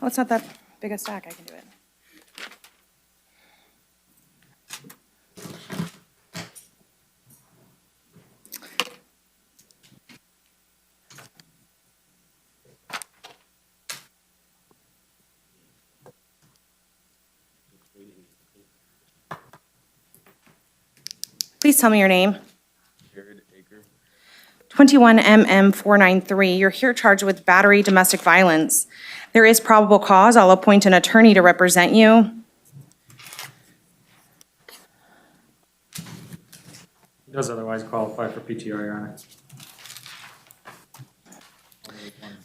Oh, it's not that big a stack. I can do it. Please tell me your name. 21MM493. You're here charged with battery domestic violence. There is probable cause. I'll appoint an attorney to represent you. He does otherwise qualify for PTO, Your Honor.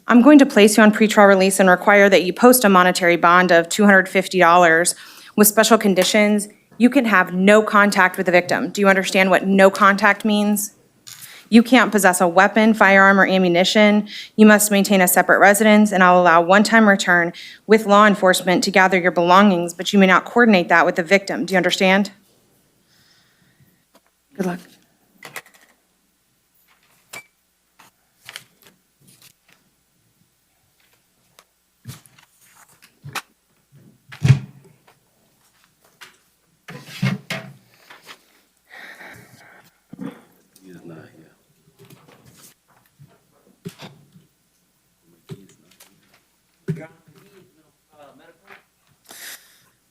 I'm going to place you on pretrial release and require that you post a monetary bond of $250 with special conditions. You can have no contact with the victim. Do you understand what no contact means? You can't possess a weapon, firearm, or ammunition. You must maintain a separate residence, and I'll allow one-time return with law enforcement to gather your belongings, but you may not coordinate that with the victim. Do you understand? Good luck. He is not here.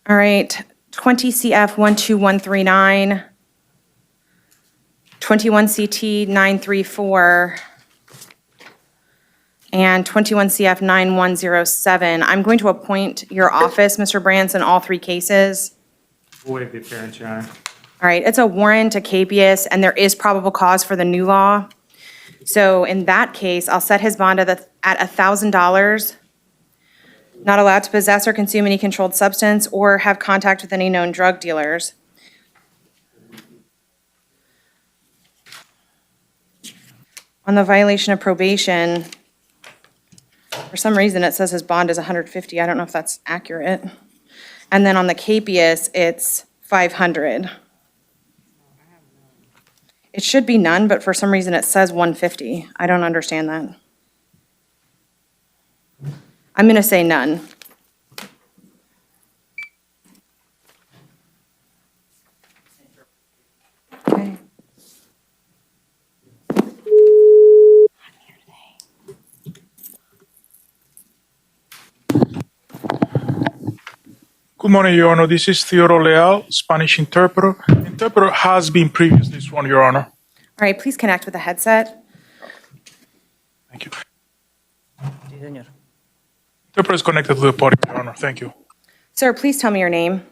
All right, 20 CF 12139, 21 CT 934, and 21 CF 9107. I'm going to appoint your office, Mr. Branson, all three cases. We'll waive the appearance, Your Honor. All right, it's a warrant, a capias, and there is probable cause for the new law. So in that case, I'll set his bond at $1,000. Not allowed to possess or consume any controlled substance or have contact with any known drug dealers. On the violation of probation, for some reason, it says his bond is $150. I don't know if that's accurate. And then on the capias, it's $500. It should be none, but for some reason, it says $150. I don't understand that. I'm going to say none. Okay. Good morning, Your Honor. This is Theodore Leal, Spanish interpreter. Interpreter has been previously sworn, Your Honor. All right, please connect with the headset. Thank you. Sí, señor. Interpreter is connected to the podium, Your Honor. Thank you. Sir, please tell me your name.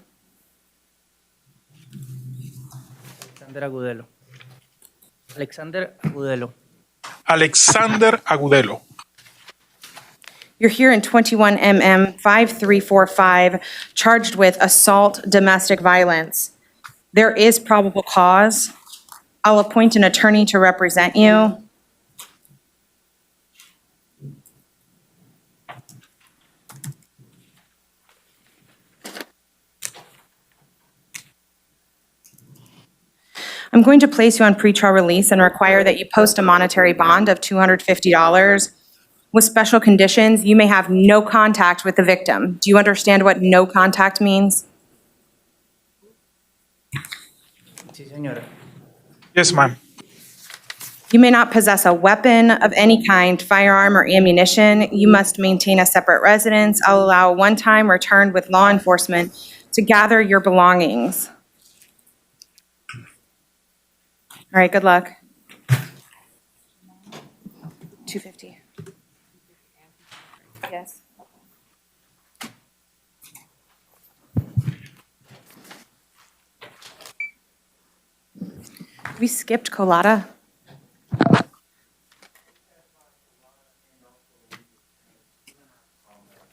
Alexander Agudelo. Alexander Agudelo. Alexander Agudelo. You're here in 21 MM 5345, charged with assault domestic violence. There is probable cause. I'll appoint an attorney to represent you. I'm going to place you on pretrial release and require that you post a monetary bond of $250. With special conditions, you may have no contact with the victim. Do you understand what no contact means? Sí, señora. Yes, ma'am. You may not possess a weapon of any kind, firearm or ammunition. You must maintain a separate residence. I'll allow a one-time return with law enforcement to gather your belongings. All right, good luck. 250. Yes. We skipped Colada.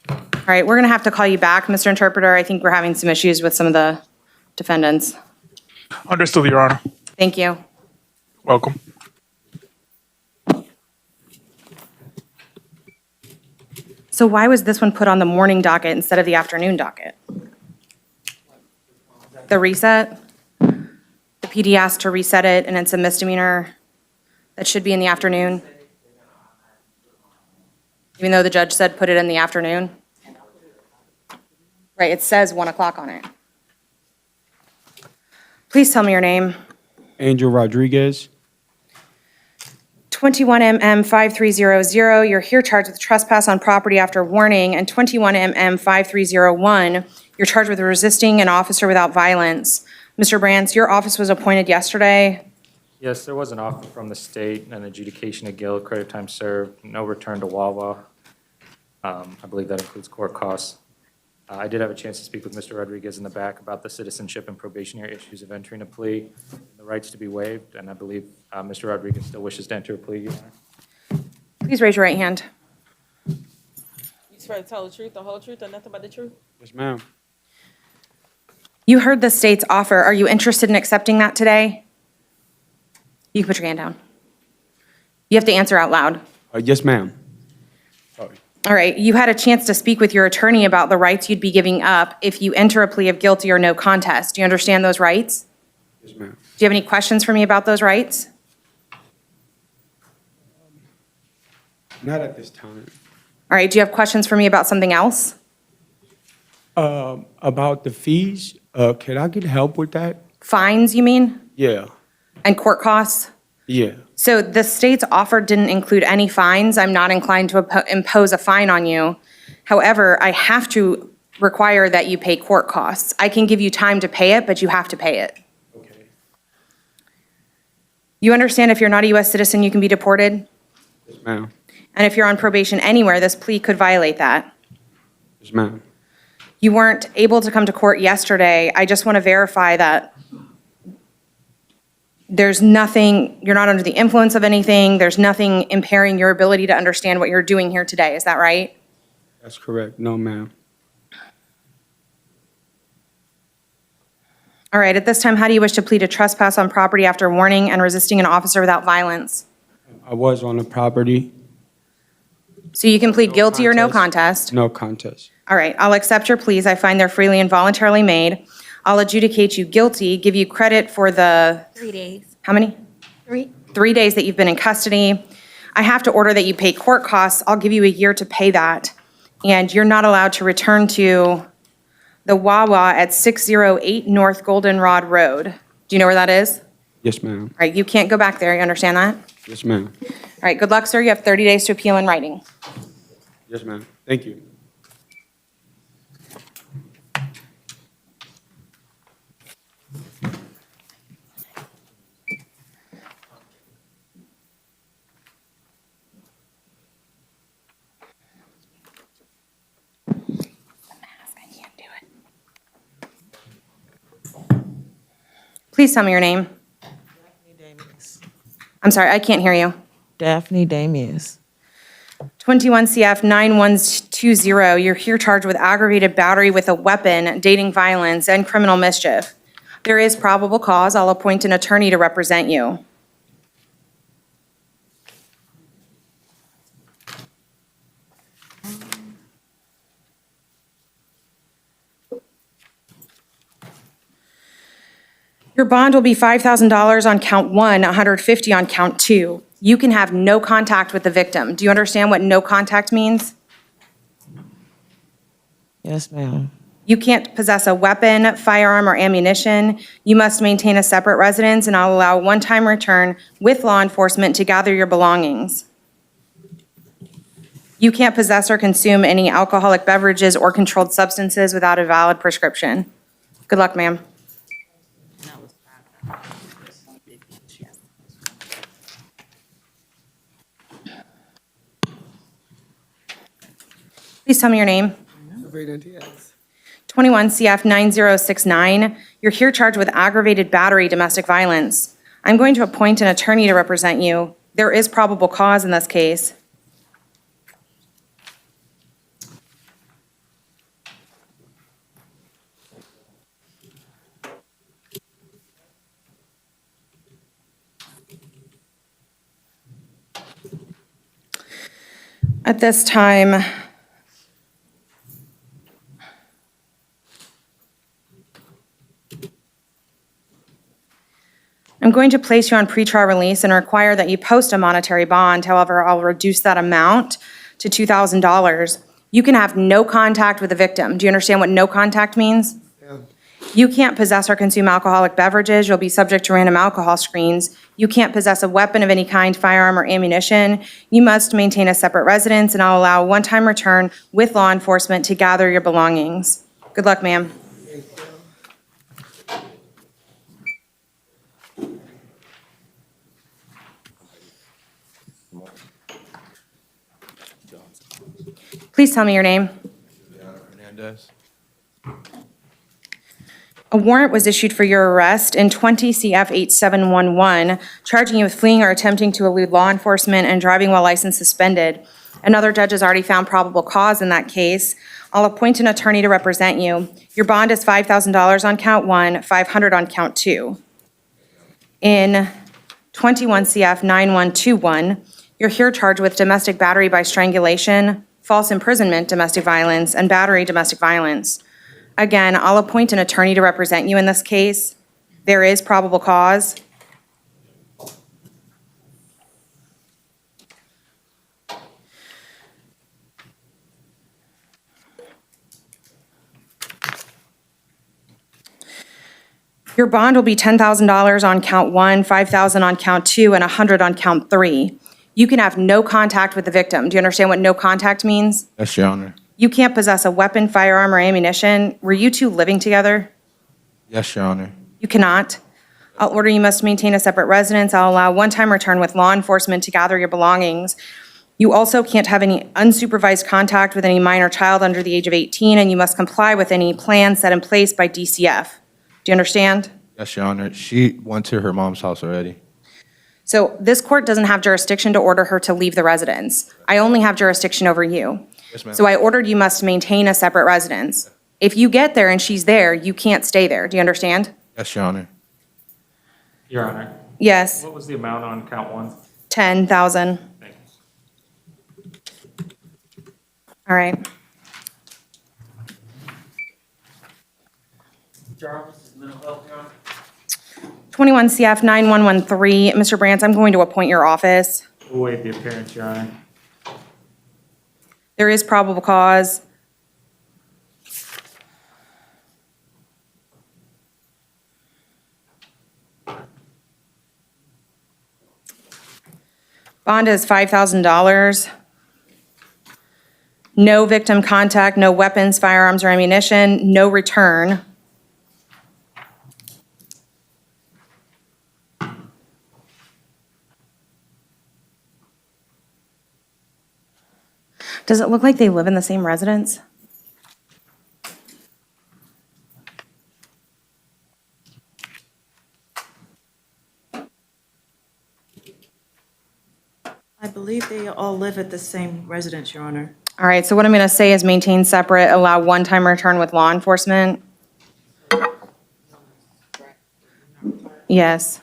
All right, we're going to have to call you back, Mr. Interpreter. I think we're having some issues with some of the defendants. Understood, Your Honor. Thank you. Welcome. So why was this one put on the morning docket instead of the afternoon docket? The reset? The PD asked to reset it, and it's a misdemeanor that should be in the afternoon? Even though the judge said put it in the afternoon? Right, it says 1 o'clock on it. Please tell me your name. Angel Rodriguez. 21MM5300, you're here charged with trespass on property after warning, and 21MM5301, you're charged with resisting an officer without violence. Mr. Brands, your office was appointed yesterday. Yes, there was an offer from the state, an adjudication of guilt, credit time served, no return to Wawa. I believe that includes court costs. I did have a chance to speak with Mr. Rodriguez in the back about the citizenship and probationary issues of entering a plea, the rights to be waived, and I believe Mr. Rodriguez still wishes to enter a plea, Your Honor. Please raise your right hand. You swear to tell the truth, the whole truth, and nothing but the truth? Yes, ma'am. You heard the state's offer. Are you interested in accepting that today? You can put your hand down. You have to answer out loud. Yes, ma'am. Sorry. All right, you had a chance to speak with your attorney about the rights you'd be giving up if you enter a plea of guilty or no contest. Do you understand those rights? Yes, ma'am. Do you have any questions for me about those rights? Not at this time. All right, do you have questions for me about something else? About the fees, can I get help with that? Fines, you mean? Yeah, And court costs? yeah. So the state's offer didn't include any fines. I'm not inclined to impose a fine on you. However, I have to require that you pay court costs. I can give you time to pay it, but you have to pay it. Okay. You understand if you're not a U.S. citizen, you can be deported? Yes, ma'am. And if you're on probation anywhere, this plea could violate that. Yes, ma'am. You weren't able to come to court yesterday. I just want to verify that there's nothing, you're not under the influence of anything, there's nothing impairing your ability to understand what you're doing here today. Is that right? That's correct. No, ma'am. All right, at this time, how do you wish to plead to trespass on property after warning and resisting an officer without violence? I was on the property. So you can plead No guilty or no contest. contest. No contest. All right, I'll accept your pleas. I find they're freely and voluntarily made. I'll adjudicate you guilty, give you credit for the, 3 days. how many? 3? 3 days that you've been in custody. I have to order that you pay court costs. I'll give you a year to pay that. And you're not allowed to return to the Wawa at 608 North Goldenrod Road. Do you know where that is? All Yes, ma'am. right, you can't go back there. You understand that? Yes, ma'am. All right, good luck, sir. You have 30 days to appeal in writing. Yes, ma'am. Thank you. Please tell me your name. I'm sorry, I can't hear you. Daphne Damius. 21 CF 9120, you're here charged with aggravated battery with a weapon, dating violence, and criminal mischief. There is probable cause. I'll appoint an attorney to represent you. Your bond will be $5,000 on count 1, $150 on count 2. You can have no contact with the victim. Do you understand what no contact means? Yes, ma'am. You can't possess a weapon, firearm, or ammunition. You must maintain a separate residence, and I'll allow one-time return with law enforcement to gather your belongings. You can't possess or consume any alcoholic beverages or controlled substances without a valid prescription. Good luck, ma'am. Please tell me your name. 21 CF 9069. You're here charged with aggravated battery domestic violence. I'm going to appoint an attorney to represent you. There is probable cause in this case. At this time, I'm going to place you on pretrial release and require that you post a monetary bond. However, I'll reduce that amount to $2,000. You can have no contact with the victim. Do you understand what no contact means? You can't possess or consume alcoholic beverages. You'll be subject to random alcohol screens. You can't possess a weapon of any kind, firearm, or ammunition. You must maintain a separate residence, and I'll allow a one-time return with law enforcement to gather your belongings. Good luck, ma'am. Please tell me your name. Hernandez. A warrant was issued for your arrest in 20 CF 8711, charging you with fleeing or attempting to elude law enforcement and driving while license suspended. Another judge has already found probable cause in that case. I'll appoint an attorney to represent you. Your bond is $5,000 on count 1, $500 on count 2. In 21 CF 9121, you're here charged with domestic battery by strangulation, false imprisonment, domestic violence, and battery, domestic violence. Again, I'll appoint an attorney to represent you in this case. There is probable cause. Your bond will be $10,000 on count 1, $5,000 on count 2, and $100 on count 3. You can have no contact with the victim. Do you understand what no contact means? Yes, Your Honor. You can't possess a weapon, firearm, or ammunition. Were you two living together? Yes, Your Honor. You cannot. I'll order you must maintain a separate residence. I'll allow one-time return with law enforcement to gather your belongings. You also can't have any unsupervised contact with any minor child under the age of 18, and you must comply with any plan set in place by DCF. Do you understand? Yes, Your Honor. She went to her mom's house already. So this court doesn't have jurisdiction to order her to leave the residence. I only have jurisdiction over you. Yes, ma'am. So I ordered you must maintain a separate residence. If you get there and she's there, you can't stay there. Do you understand? Yes, Your Honor. Your Honor, Yes, what was the amount on count 1? 10,000. Thank you. All right. Jarvis, mental health, Your Honor. 21 CF 9113. Mr. Brandt, I'm going to appoint your office. We'll waive the appearance, Your Honor. There is probable cause. Bond is $5,000. No victim contact, no weapons, firearms, or ammunition, no return. Does it look like they live in the same residence? I believe they all live at the same residence, Your Honor. All right, so what I'm going to say is maintain separate, allow one-time return with law enforcement. Yes.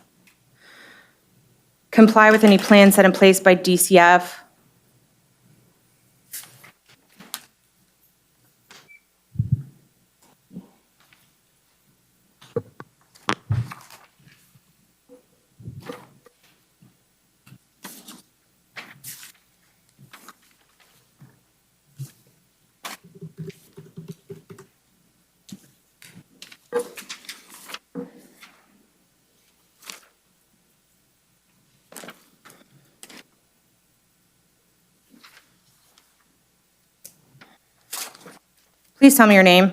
Comply with any plan set in place by DCF. Please tell me your name.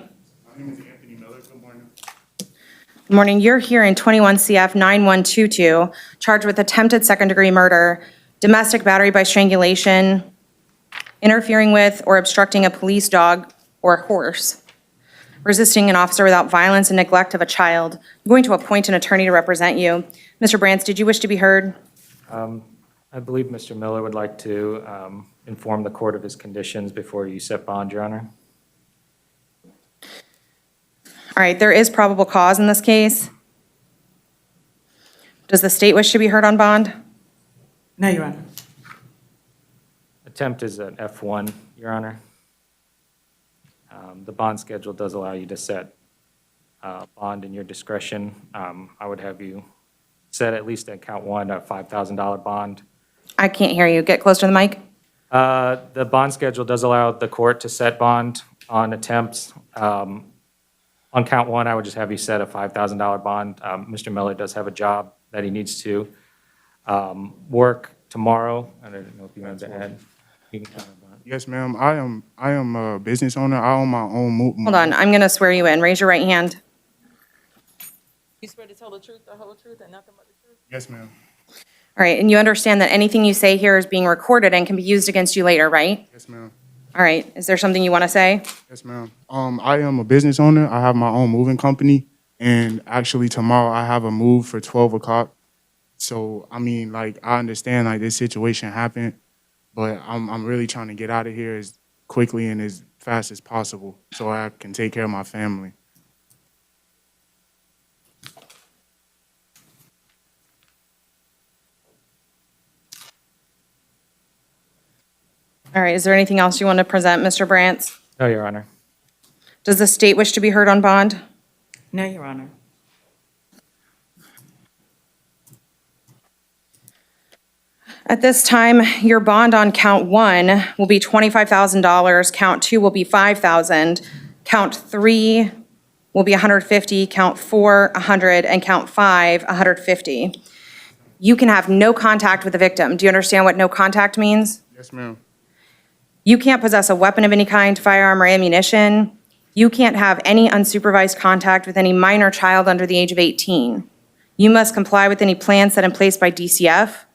My name is Anthony Miller. Good morning. Good morning. You're here in 21 CF 9122, charged with attempted second-degree murder, domestic battery by strangulation, interfering with or obstructing a police dog or horse, resisting an officer without violence and neglect of a child. I'm going to appoint an attorney to represent you. Mr. Brandt, did you wish to be heard? I believe Mr. Miller would like to inform the court of his conditions before you set bond, Your Honor. All right, there is probable cause in this case. Does the state wish to be heard on bond? No, Your Honor. Attempt is an F1, Your Honor. The bond schedule does allow you to set bond in your discretion. I would have you set at least at count 1 a $5,000 bond. I can't hear you. Get closer to the mic. The bond schedule does allow the court to set bond on attempts. On count one, I would just have you set a $5,000 bond. Mr. Miller does have a job that he needs to work tomorrow. I don't know if you wanted to add. You can comment on it. Yes, ma'am. I am a business owner. I own my own Hold on, I'm going to swear you in. Raise your right hand. You swear to tell the truth, the whole truth, and nothing but the truth? Yes, ma'am. All right, and you understand that anything you say here is being recorded and can be used against you later, right? Yes, ma'am. All right, is there something you want to say? Yes, ma'am. I am a business owner. I have my own moving company, and actually tomorrow I have a move for 12 o'clock. So, I mean, like, I understand, like, this situation happened, but I'm really trying to get out of here as quickly and as fast as possible so I can take care of my family. All right, is there anything else you want to present, Mr. Brantz? No, Your Honor. Does the state wish to be heard on bond? No, Your Honor. At this time, your bond on count one will be $25,000, count two will be $5,000, count three will be $150, count four, $100, and count five, $150. You can have no contact with the victim. Do you understand what no contact means? Yes, ma'am. You can't possess a weapon of any kind, firearm, or ammunition. You can't have any unsupervised contact with any minor child under the age of 18. You must comply with any plans set in place by DCF.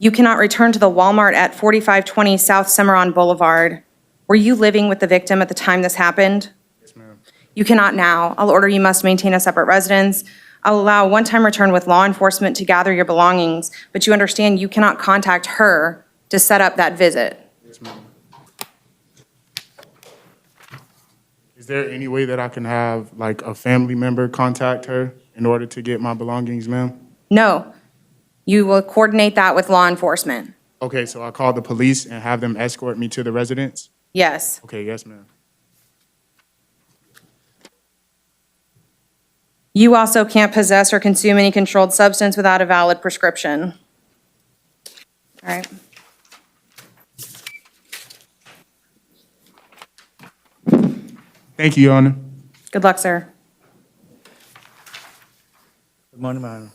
You cannot return to the Walmart at 4520 South Cimarron Boulevard. Were you living with the victim at the time this happened? Yes, ma'am. You cannot now. I'll order you must maintain a separate residence. I'll allow a one-time return with law enforcement to gather your belongings, but you understand you cannot contact her to set up that visit. Yes, ma'am. Is there any way that I can have, like, a family member contact her in order to get my belongings, ma'am? No. You will coordinate that with law enforcement. Okay, so I call the police and have them escort me to the residence? Yes. Okay, yes, ma'am. You also can't possess or consume any controlled substance without a valid prescription. All right. Thank you, Your Honor. Good luck, sir. Good morning, ma'am.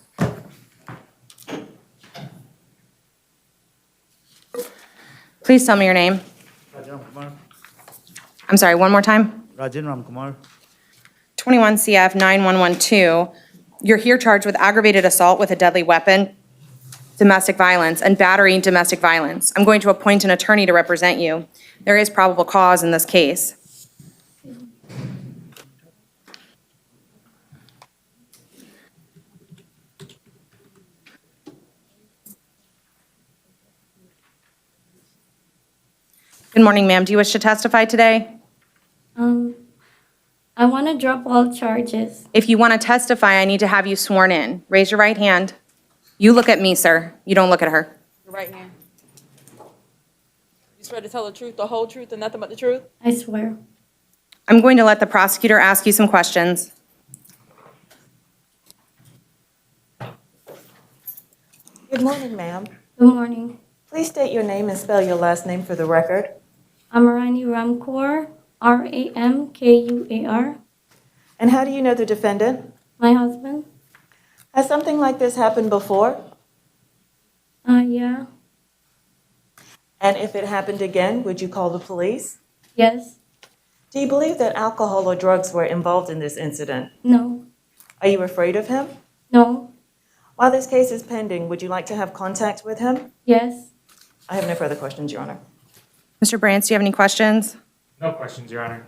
Please tell me your name. Rajan Kumar. I'm sorry, one more time. Rajan Ram Kumar. 21 CF 9112. You're here charged with aggravated assault with a deadly weapon, domestic violence, and battery and domestic violence. I'm going to appoint an attorney to represent you. There is probable cause in this case. Good morning, ma'am. Do you wish to testify today? I want to drop all charges. If you want to testify, I need to have you sworn in. Raise your right hand. You look at me, sir. You don't look at her. Your right hand. You swear to tell the truth, the whole truth, and nothing but the truth? I swear. I'm going to let the prosecutor ask you some questions. Good morning, ma'am. Good morning. Please state your name and spell your last name for the record. Amarani Ramkur, Ramkuar. And how do you know the defendant? My husband? Has something like this happened before? Yeah. And if it happened again, would you call the police? Yes. Do you believe that alcohol or drugs were involved in this incident? No. Are you afraid of him? No. While this case is pending, would you like to have contact with him? Yes. I have no further questions, Your Honor. Mr. Brantz, do you have any questions? No questions, Your Honor.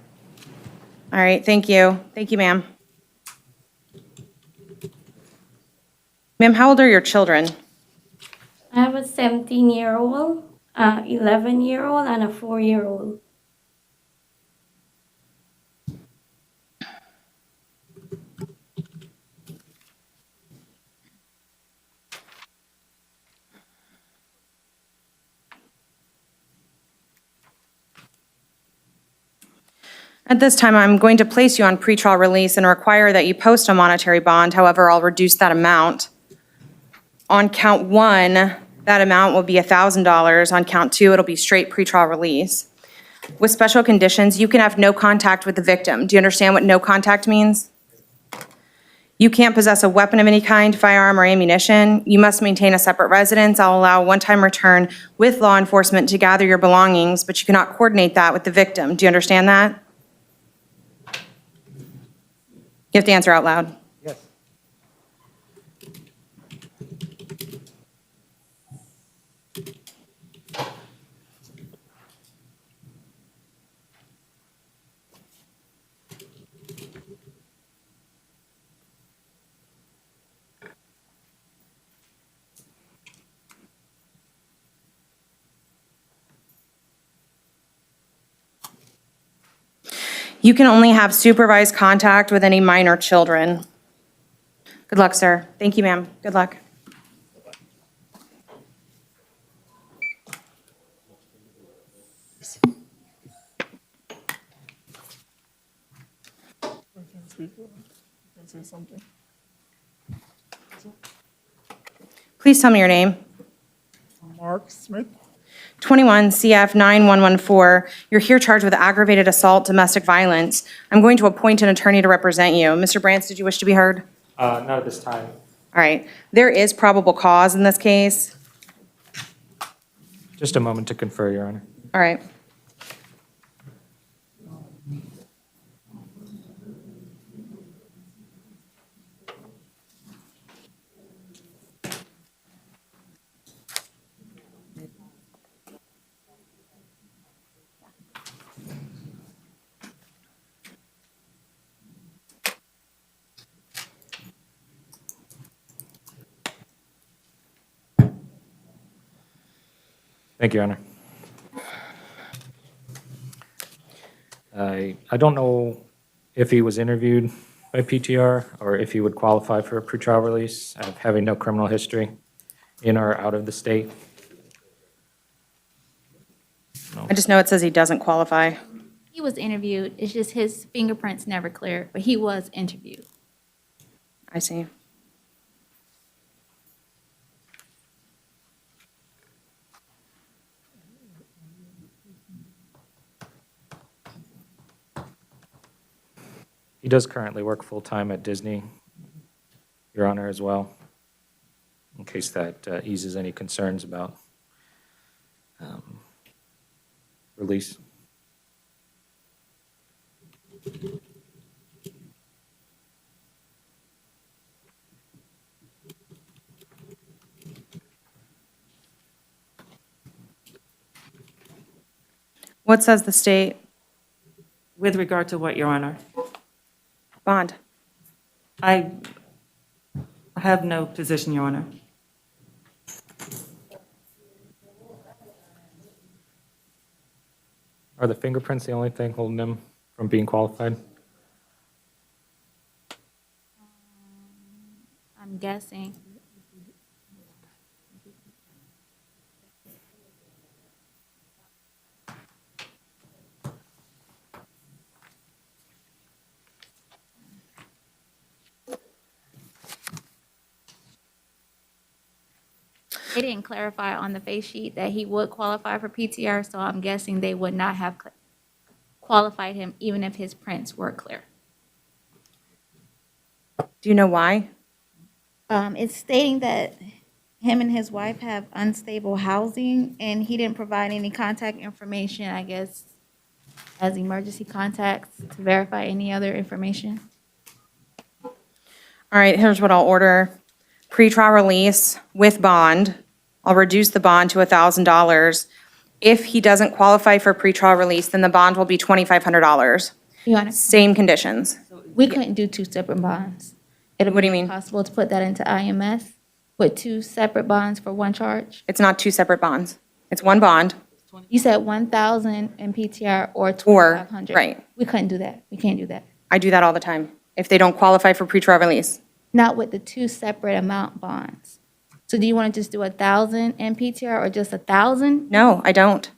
All right, thank you. Thank you, ma'am. Ma'am, how old are your children? I have a 17-year-old, 11-year-old, and a 4-year-old. At this time, I'm going to place you on pretrial release and require that you post a monetary bond. However, I'll reduce that amount. On count one, That amount will be $1,000. On count two, it'll be straight pretrial release. With special conditions, you can have no contact with the victim. Do you understand what no contact means? You can't possess a weapon of any kind, firearm, or ammunition. You must maintain a separate residence. I'll allow a one-time return with law enforcement to gather your belongings, but you cannot coordinate that with the victim. Do you understand that? You have to answer out loud. Yes. You can only have supervised contact with any minor children. Good luck, sir. Thank you, ma'am. Good luck. Please tell me your name. Mark Smith. 21 CF 9114. You're here charged with aggravated assault, domestic violence. I'm going to appoint an attorney to represent you. Mr. Brantz, did you wish to be heard? Not at this time. All right. There is probable cause in this case. Just a moment to confer, Your Honor. All right. Thank you, Your Honor. I don't know if he was interviewed by PTR or if he would qualify for a pretrial release of having no criminal history in or out of the state. I just know it says he doesn't qualify. He was interviewed. It's just his fingerprints never cleared, but he was interviewed. I see. He does currently work full-time at Disney, Your Honor, as well, in case that eases any concerns about release. What says the state? With regard to what, Your Honor? Bond. I have no position, Your Honor. Are the fingerprints the only thing holding him from being qualified? I'm guessing. They didn't clarify on the face sheet that he would qualify for PTR, so I'm guessing they would not have qualified him even if his prints were clear. Do you know why? It's stating that him and his wife have unstable housing, and he didn't provide any contact information, I guess, as emergency contacts to verify any other information. All right, here's what I'll order. Pretrial release with bond. I'll reduce the bond to $1,000. If he doesn't qualify for pretrial release, then the bond will be $2,500. Your Honor, Same conditions. we couldn't do two separate bonds. What do you mean? Possible to put that into IMS with two separate bonds for one charge? It's not two separate bonds. It's one bond. You said 1,000 in PTR or Or, 2,500. right. We couldn't do that. We can't do that. I do that all the time. If they don't qualify for pretrial release. Not with the two separate amount bonds. So do you want to just do 1,000 in PTR or just 1,000? No, I don't.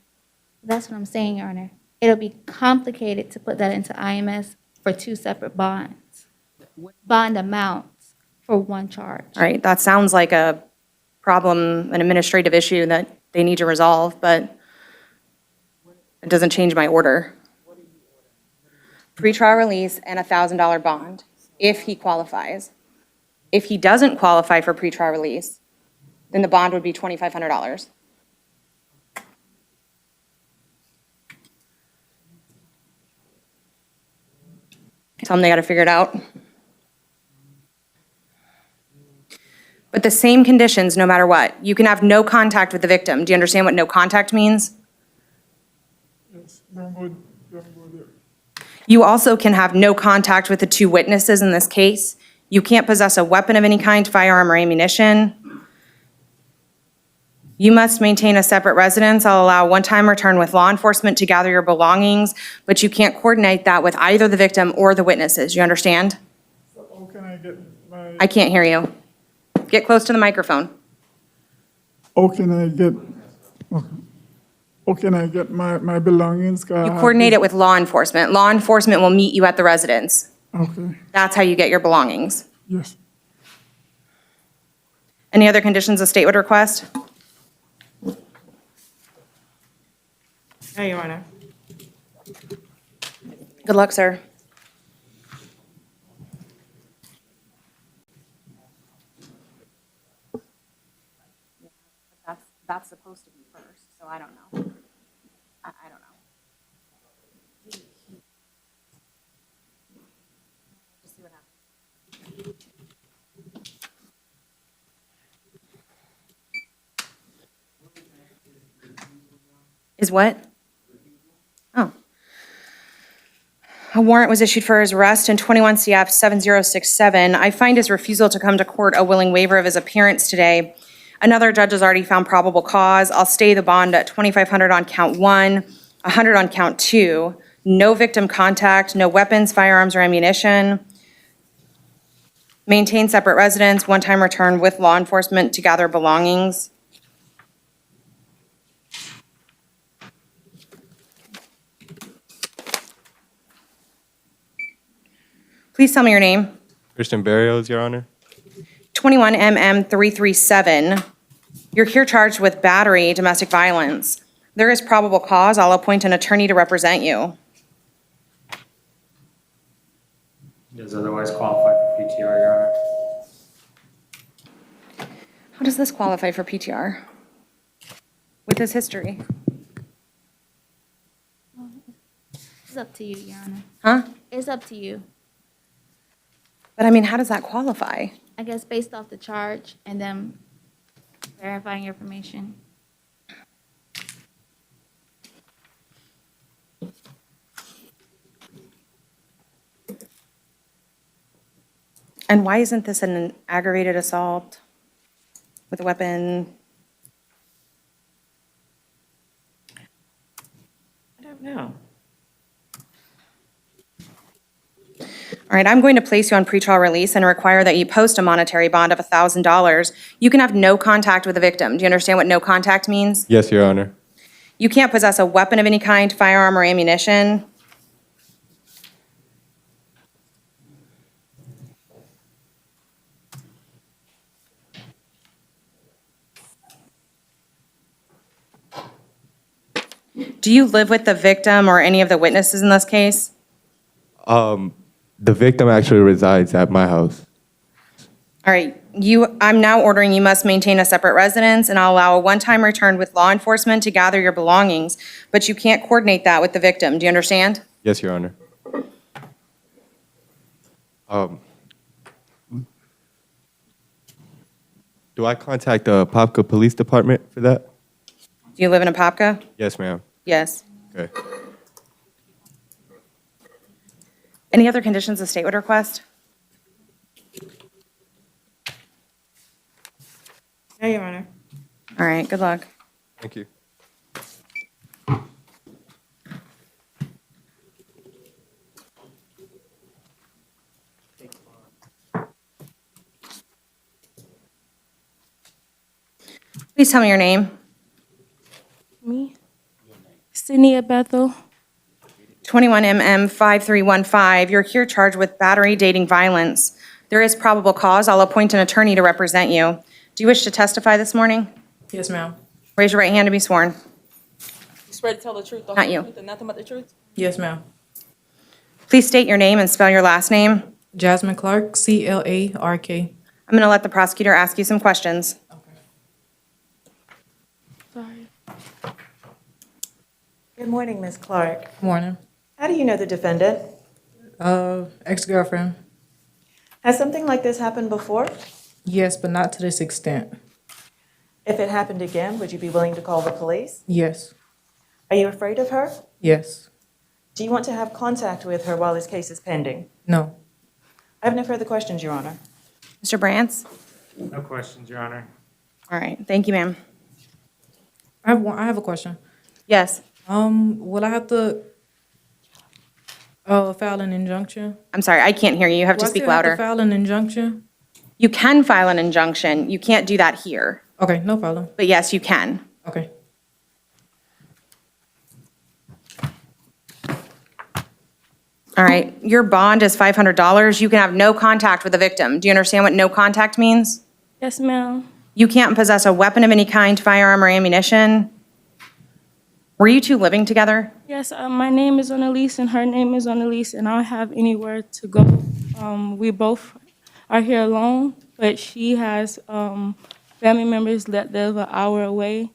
That's what I'm saying, Your Honor. It'll be complicated to put that into IMS for two separate bonds. Bond amounts for one charge. All right, that sounds like a problem, an administrative issue that they need to resolve, but it doesn't change my order. Pretrial release and a $1,000 bond, if he qualifies. If he doesn't qualify for pretrial release, then the bond would be $2,500. Tell them they gotta figure it out. But the same conditions, no matter what. You can have no contact with the victim. Do you understand what no contact means? Yes, don't go there. You also can have no contact with the two witnesses in this case. You can't possess a weapon of any kind, firearm, or ammunition. You must maintain a separate residence. I'll allow a one-time return with law enforcement to gather your belongings, but you can't coordinate that with either the victim or the witnesses. You understand? So how can I get my, I can't hear you. Get close to the microphone. how can I get, how can I get my belongings? You coordinate it with law enforcement. Law enforcement will meet you at the residence. Okay, That's how you get your belongings. yes. Any other conditions the state would request? No, Your Honor. Good luck, sir. That's supposed to be first, so I don't know. I don't know. Just see what happens. Is what? Oh. A warrant was issued for his arrest in 21 CF 7067. I find his refusal to come to court a willing waiver of his appearance today. Another judge has already found probable cause. I'll stay the bond at $2,500 on count 1, $100 on count 2. No victim contact, no weapons, firearms, or ammunition. Maintain separate residence, one-time return with law enforcement to gather belongings. Please tell me your name. Christian Barrios, Your Honor. 21 MM337. You're here charged with battery, domestic violence. There is probable cause. I'll appoint an attorney to represent you. He does otherwise qualify for PTR, Your Honor. How does this qualify for PTR? With his history? It's up to you, Your Honor. Huh? It's up to you. But I mean, how does that qualify? I guess based off the charge and them verifying your information. And why isn't this an aggravated assault with a weapon? I don't know. All right, I'm going to place you on pretrial release and require that you post a monetary bond of $1,000. You can have no contact with the victim. Do you understand what no contact means? Yes, Your Honor. You can't possess a weapon of any kind, firearm, or ammunition. Do you live with the victim or any of the witnesses in this case? The victim actually resides at my house. All right, I'm now ordering you must maintain a separate residence, and I'll allow a one-time return with law enforcement to gather your belongings, but you can't coordinate that with the victim. Do you understand? Yes, Your Honor. Do I contact the Popka Police Department for that? Do you live in Apopka? Yes, ma'am. Yes. Okay. Any other conditions the state would request? No, Your Honor. All right, good luck. Thank you. Please tell me your name. Me? Sydney Bethel. 21 MM5315. You're here charged with battery, dating violence. There is probable cause. I'll appoint an attorney to represent you. Do you wish to testify this morning? Yes, ma'am. Raise your right hand to be sworn. You swear to tell the truth, the Not whole you. truth, and nothing but the truth? Yes, ma'am. Please state your name and spell your last name. Jasmine Clark, C-L-A-R-K. I'm going to let the prosecutor ask you some questions. Sorry. Good morning, Ms. Clark. Morning. How do you know the defendant? Ex-girlfriend. Has something like this happened before? Yes, but not to this extent. If it happened again, would you be willing to call the police? Yes. Are you afraid of her? Yes. Do you want to have contact with her while this case is pending? No. I have no further questions, Your Honor. Mr. Brantz? No questions, Your Honor. All right, thank you, ma'am. I have a question. Yes, Will I have to file an injunction? I'm sorry, I can't hear you. You have to Will I speak still have to louder. file an injunction? You can file an injunction. You can't do that here. Okay, no problem. But yes, you can. Okay. All right, your bond is $500. You can have no contact with the victim. Do you understand what no contact means? Yes, ma'am. You can't possess a weapon of any kind, firearm, or ammunition. Were you two living together? Yes, my name is on the lease and her name is on the lease, and I don't have anywhere to go. We both are here alone, but she has family members that live an hour away. All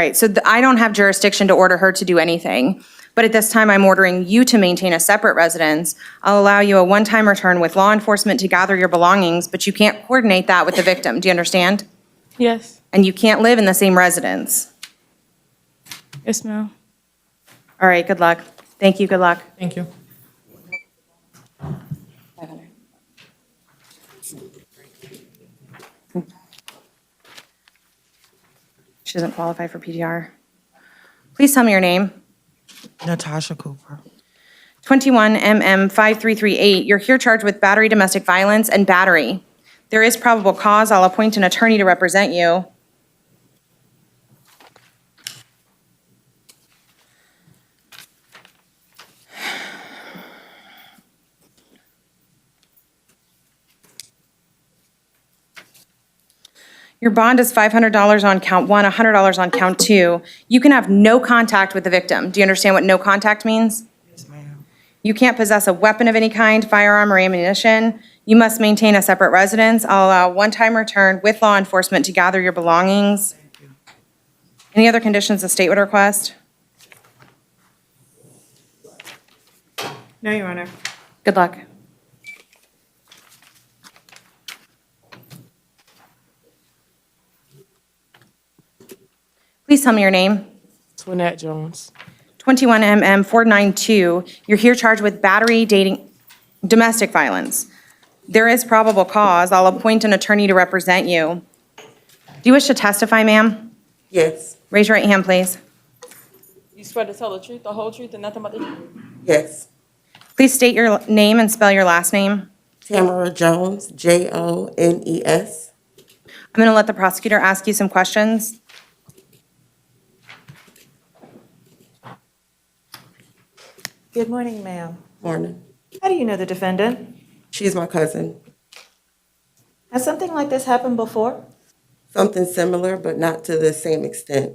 right, so I don't have jurisdiction to order her to do anything, but at this time, I'm ordering you to maintain a separate residence. I'll allow you a one-time return with law enforcement to gather your belongings, but you can't coordinate that with the victim. Do you understand? Yes, And you can't live in the same residence. yes, ma'am. All right, good luck. Thank you, good luck. Thank you. She doesn't qualify for PDR. Please tell me your name. Natasha Cooper. 21MM5338. You're here charged with battery, domestic violence, and battery. There is probable cause. I'll appoint an attorney to represent you. Your bond is $500 on count one, $100 on count two. You can have no contact with the victim. Do you understand what no contact means? Yes, ma'am. You can't possess a weapon of any kind, firearm, or ammunition. You must maintain a separate residence. I'll allow a one-time return with law enforcement to gather your belongings. Any other conditions the state would request? No, Your Honor. Good luck. Please tell me your name. Twinette Jones. 21MM492. You're here charged with battery, dating, domestic violence. There is probable cause. I'll appoint an attorney to represent you. Do you wish to testify, ma'am? Yes. Raise your right hand, please. You swear to tell the truth, the whole truth, and nothing but the truth? Yes. Please state your name and spell your last name. Tamara Jones, Jones. I'm going to let the prosecutor ask you some questions. Good morning, ma'am. Morning. How do you know the defendant? She's my cousin. Has something like this happened before? Something similar, but not to the same extent.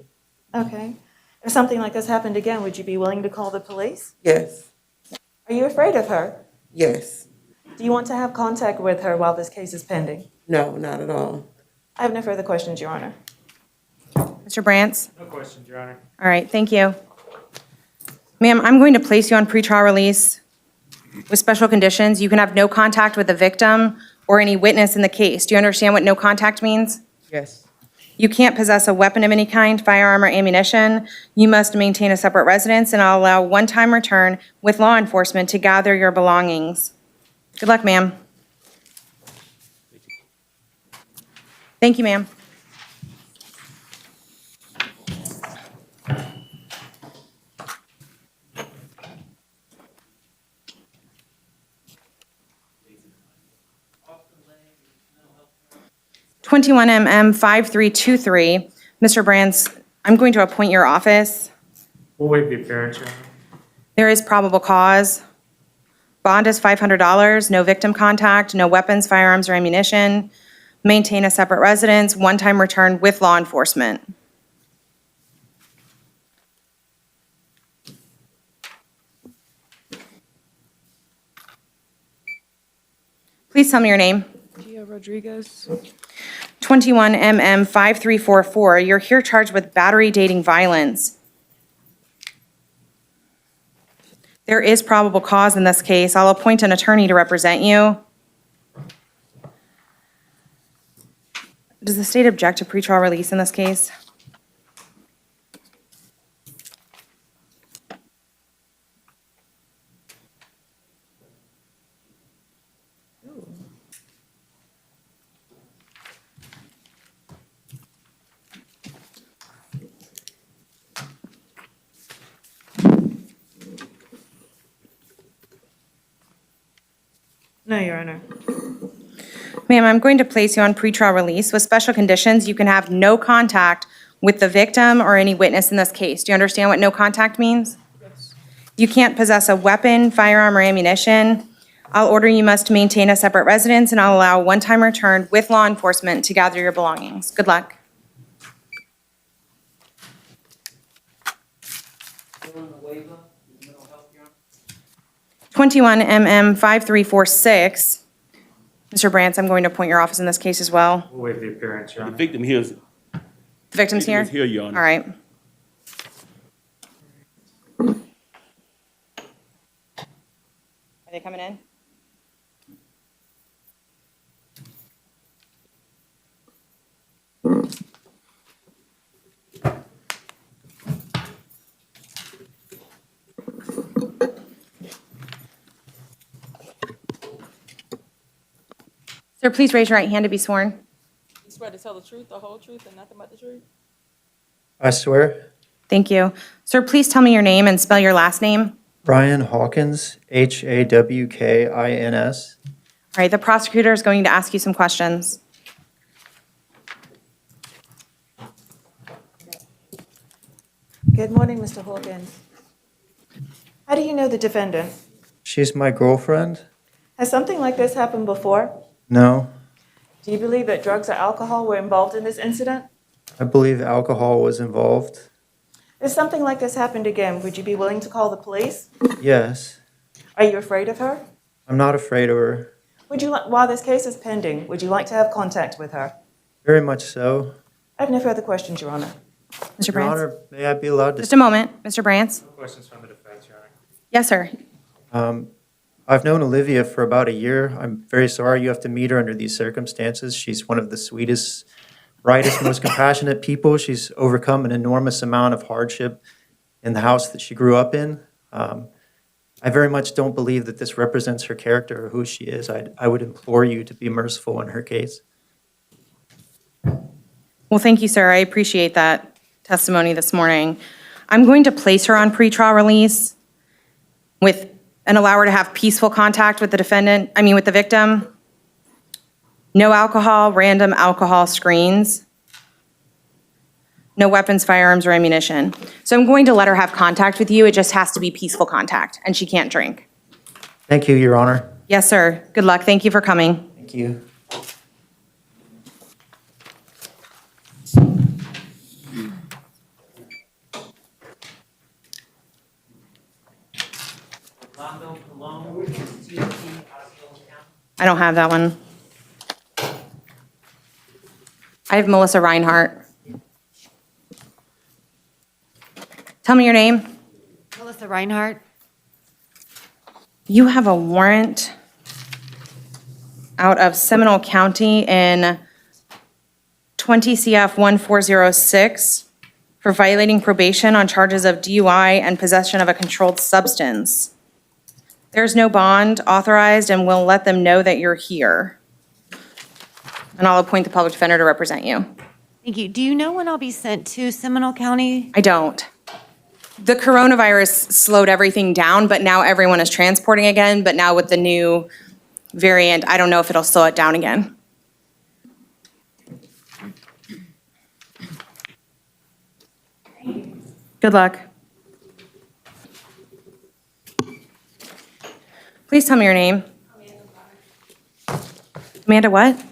Okay. If something like this happened again, would you be willing to call the police? Yes. Are you afraid of her? Yes. Do you want to have contact with her while this case is pending? No, not at all. I have no further questions, Your Honor. Mr. Brantz? No questions, Your Honor. All right, thank you. Ma'am, I'm going to place you on pretrial release with special conditions. You can have no contact with the victim or any witness in the case. Do you understand what no contact means? Yes. You can't possess a weapon of any kind, firearm, or ammunition. You must maintain a separate residence, and I'll allow one-time return with law enforcement to gather your belongings. Good luck, ma'am. Thank you, ma'am. MM5323. Mr. Brantz, I'm going to appoint your office. We'll waive the appearance, Your Honor. There is probable cause. Bond is $500, no victim contact, no weapons, firearms, or ammunition. maintain a separate residence, one-time return with law enforcement. Please tell me your name. Gia Rodriguez. 21 MM 5344. You're here charged with battery dating violence. There is probable cause in this case. I'll appoint an attorney to represent you. Does the state object to pretrial release in this case? No, Your Honor. Ma'am, I'm going to place you on pretrial release with special conditions. You can have no contact with the victim or any witness in this case. Do you understand what no contact means? Yes. You can't possess a weapon, firearm, or ammunition. I'll order you must maintain a separate residence, and I'll allow a one-time return with law enforcement to gather your belongings. Good luck. Waiver. 21 MM 5346. Mr. Brantz, I'm going to appoint your office in this case as well. We'll waive the appearance, Your The Honor. victim here is. The victim's here? Is here, Your Honor. All right. Are they coming in? Sir, please raise your right hand to be sworn. You swear to tell the truth, the whole truth, and nothing but the truth? I swear. Thank you. Sir, please tell me your name and spell your last name. Brian Hawkins, Hawkins. All right, the prosecutor is going to ask you some questions. Good morning, Mr. Hawkins. How do you know the defendant? She's my girlfriend? Has something like this happened before? No. Do you believe that drugs or alcohol were involved in this incident? I believe alcohol was involved. If something like this happened again, would you be willing to call the police? Yes. Are you afraid of her? I'm not afraid of her. While this case is pending, would you like to have contact with her? Very much so. I have no further questions, Your Honor. Mr. Your Brantz? Honor, may I be allowed to? Just a moment. Mr. Brantz? Questions from the defense, Your Honor. Yes, sir. I've known Olivia for about a year. I'm very sorry you have to meet her under these circumstances. She's one of the sweetest, brightest, most compassionate people. She's overcome an enormous amount of hardship in the house that she grew up in. I very much don't believe that this represents her character or who she is. I would implore you to be merciful in her case. Well, thank you, sir. I appreciate that testimony this morning. I'm going to place her on pretrial release and allow her to have peaceful contact with with the victim. No alcohol, random alcohol screens. No weapons, firearms, or ammunition. So I'm going to let her have contact with you. It just has to be peaceful contact, and she can't drink. Thank you, Your Honor. Yes, sir. Good luck. Thank you for coming. Thank you. I don't have that one. I have Melissa Reinhart. Tell me your name. Melissa Reinhart. You have a warrant out of Seminole County in 20 CF 1406 for violating probation on charges of DUI and possession of a controlled substance. There's no bond authorized, and we'll let them know that you're here. And I'll appoint the public defender to represent you. Thank you. Do you know when I'll be sent to Seminole County? I don't. The coronavirus slowed everything down, but now everyone is transporting again. But now with the new variant, I don't know if it'll slow it down again. Good luck. Please tell me your name. Amanda what?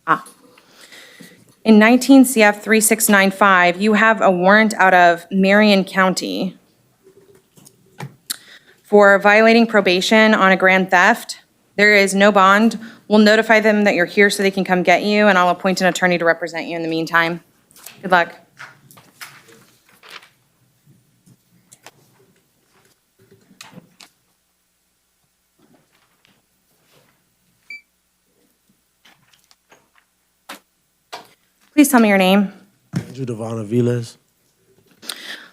In 19 CF 3695, you have a warrant out of Marion County for violating probation on a grand theft. There is no bond. We'll notify them that you're here so they can come get you, and I'll appoint an attorney to represent you in the meantime. Good luck. Please tell me your name. Andrew Devon Aviles.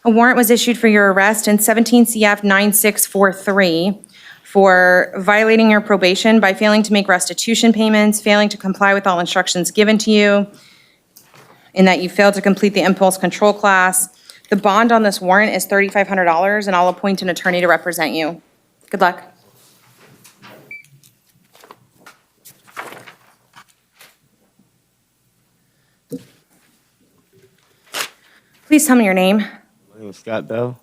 A warrant was issued for your arrest in 17 CF 9643 for violating your probation by failing to make restitution payments, failing to comply with all instructions given to you, in that you failed to complete the impulse control class. The bond on this warrant is $3,500, and I'll appoint an attorney to represent you. Good luck. Please tell me your name. My name is Scott Bell.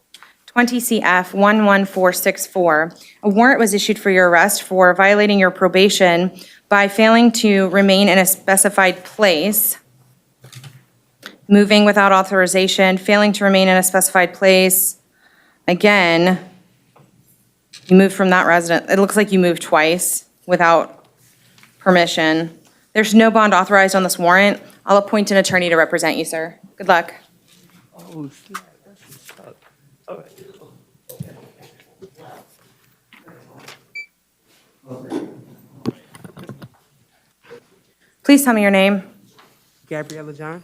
20 CF 11464. A warrant was issued for your arrest for violating your probation by failing to remain in a specified place, moving without authorization, failing to remain in a specified place. Again, you moved from that resident. It looks like you moved twice without permission. There's no bond authorized on this warrant. I'll appoint an attorney to represent you, sir. Good luck. Oh, snap. That's what's up. All right. Please tell me your name. Gabriella John.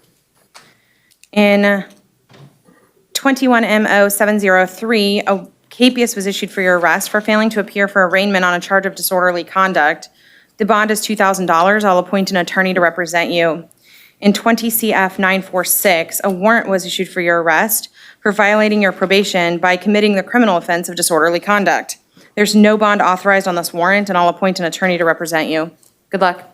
In 21 MO 703, a capias was issued for your arrest for failing to appear for arraignment on a charge of disorderly conduct. The bond is $2,000. I'll appoint an attorney to represent you. In 20 CF 946, a warrant was issued for your arrest for violating your probation by committing the criminal offense of disorderly conduct. There's no bond authorized on this warrant, and I'll appoint an attorney to represent you. Good luck.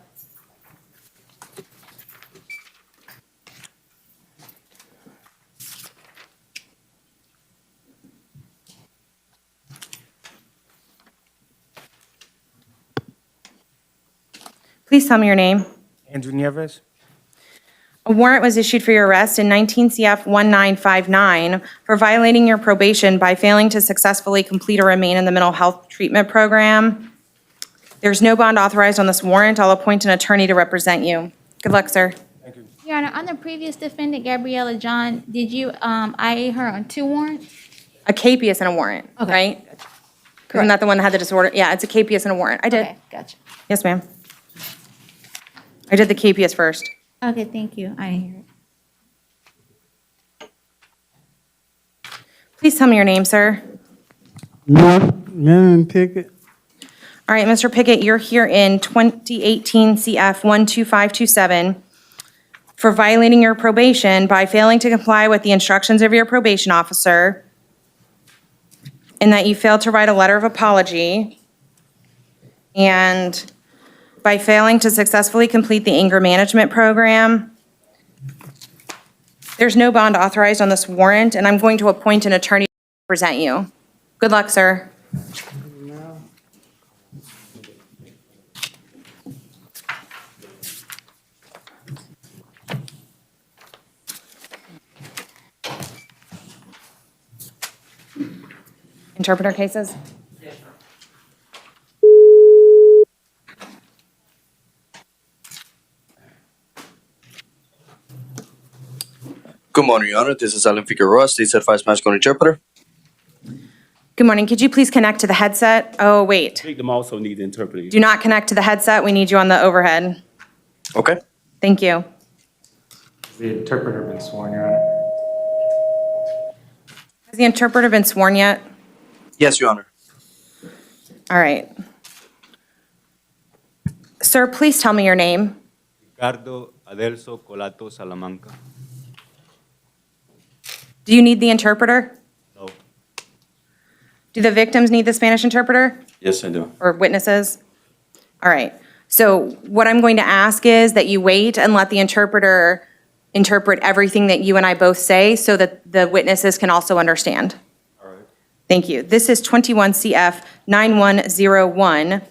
Please tell me your name. Andrew Nieves. A warrant was issued for your arrest in 19 CF 1959 for violating your probation by failing to successfully complete or remain in the mental health treatment program. There's no bond authorized on this warrant. I'll appoint an attorney to represent you. Good luck, sir. Your Honor, on the previous defendant, Gabriella John, did you IA her on 2 warrants? A capias and a warrant, Okay. right? Isn't that the one that had the disorder? Yeah, it's a capias and a warrant. I did. Okay, gotcha. Yes, ma'am. I did the capias first. Okay, thank you. I didn't hear it. Please tell me your name, sir. Marion Pickett. All right, Mr. Pickett, you're here in 2018 CF 12527 for violating your probation by failing to comply with the instructions of your probation officer, in that you failed to write a letter of apology, and by failing to successfully complete the anger management program. There's no bond authorized on this warrant, and I'm going to appoint an attorney to represent you. Good luck, sir. Interpreter cases? Good morning, Your Honor. This is Alan Figueroa, State Certified Spanish Court Interpreter. Good morning. Could you please connect to the headset? Oh, wait. Victim also needs interpreting. Do not connect to the headset. We need you on the overhead. Okay. Thank you. Has the interpreter been sworn, Your Honor? Has the interpreter been sworn yet? Yes, Your Honor. All right. Sir, please tell me your name. Ricardo Adelso Colato Salamanca. Do you need the interpreter? No. Do the victims need the Spanish interpreter Yes, I do. or witnesses? All right. So what I'm going to ask is that you wait and let the interpreter interpret everything that you and I both say so that the witnesses can also understand. All right. Thank you. This is 21 CF 9101.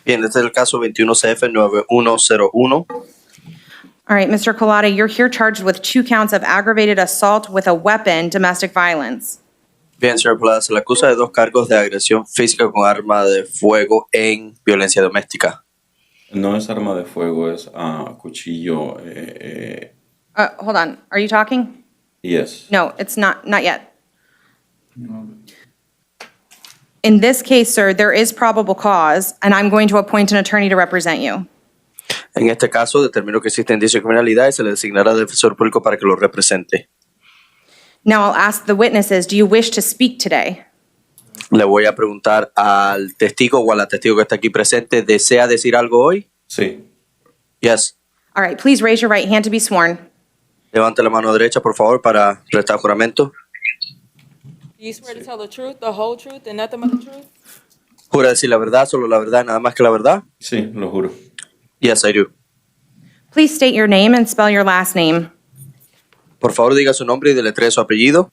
Bien, este es el caso 21CF9101. All right, Mr. Colada, you're here charged with 2 counts of aggravated assault with a weapon, domestic violence. Bien, señor Plata, se le acusa de 2 cargos de agresión física con arma de fuego en violencia doméstica. No es arma de fuego, es cuchillo. Hold on, are you talking? Yes. No, it's not yet. In this case, sir, there is probable cause, and I'm going to appoint an attorney to represent you. En este caso, determinó que existe indicio de criminalidad y se le designará defensor público para que lo represente. Now I'll ask the witnesses, do you wish to speak today? Le voy a preguntar al testigo o a la testigo que está aquí presente, ¿desea decir algo hoy? Sí. Yes. All right, please raise your right hand to be sworn. Levante la mano derecha, por favor, para prestar juramento. Do you swear to tell the truth, the whole truth, and nothing but the truth? ¿Jura decir la verdad, solo la verdad, nada más que la verdad? Sí, lo juro. Yes, I do. Please state your name and spell your last name. Por favor, diga su nombre y deletree su apellido.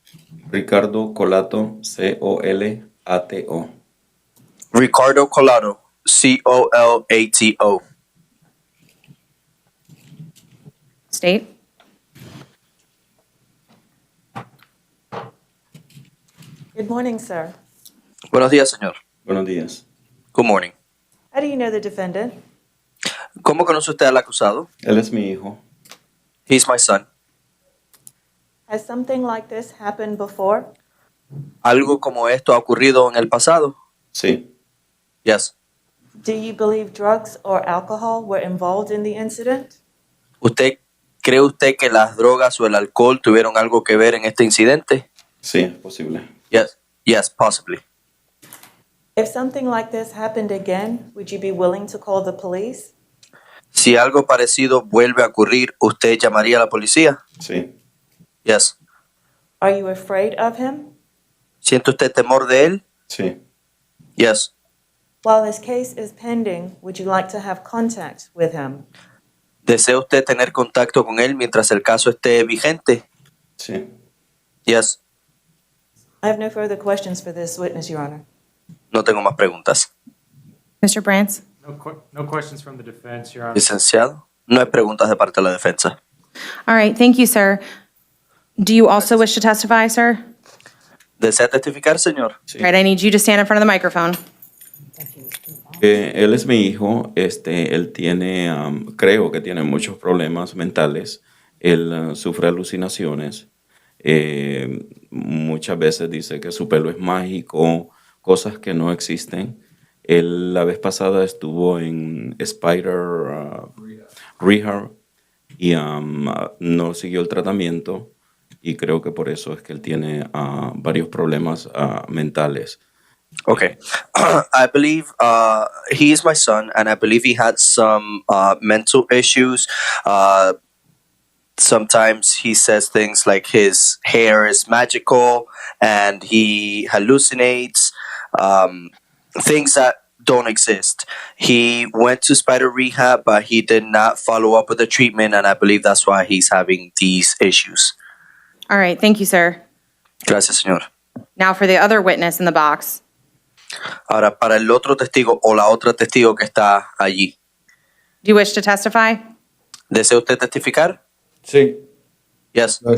Ricardo Colato, C-O-L-A-T-O. Ricardo Colato, C-O-L-A-T-O. State. Good morning, sir. Buenos días, señor. Buenos días. Good morning. How do you know the defendant? ¿Cómo conoce usted al acusado? Él es mi hijo. He's my son. Has something like this happened before? ¿Algo como esto ha ocurrido en el pasado? Sí. Yes. Do you believe drugs or alcohol were involved in the incident? ¿Cree usted que las drogas o el alcohol tuvieron algo que ver en este incidente? Sí, es posible. Yes. Yes, possibly. If something like this happened again, would you be willing to call the police? Si algo parecido vuelve a ocurrir, ¿usted llamaría a la policía? Sí. Yes. Are you afraid of him? ¿Siente usted temor de él? Sí. Yes. While this case is pending, would you like to have contact with him? ¿Desea usted tener contacto con él mientras el caso esté vigente? Sí. Yes. I have no further questions for this witness, Your Honor. No tengo más preguntas. Mr. Brantz? No questions from the defense, Your Honor. Licenciado, no hay preguntas de parte de la defensa. All right, thank you, sir. Do you also wish to testify, sir? ¿Desea testificar, señor? Sí. All right, I need you to stand in front of the microphone. Él es mi hijo. Él tiene, creo que tiene muchos problemas mentales. Él sufre alucinaciones. Muchas veces dice que su pelo es mágico, cosas que no existen. Él la vez pasada estuvo en Spider Rehab y no siguió el tratamiento y creo que por eso es que él tiene varios problemas mentales. Okay. I believe he is my son, and I believe he had some mental issues. Sometimes he says things like his hair is magical and he hallucinates, things that don't exist. He went to spider rehab, but he did not follow up with the treatment, and I believe that's why he's having these issues. All right, thank you, sir. Gracias, señor. Now for the other witness in the box. Ahora, para el otro testigo o la otra testigo que está allí. Do you wish to testify? ¿Desea usted testificar? Sí. Yes. Do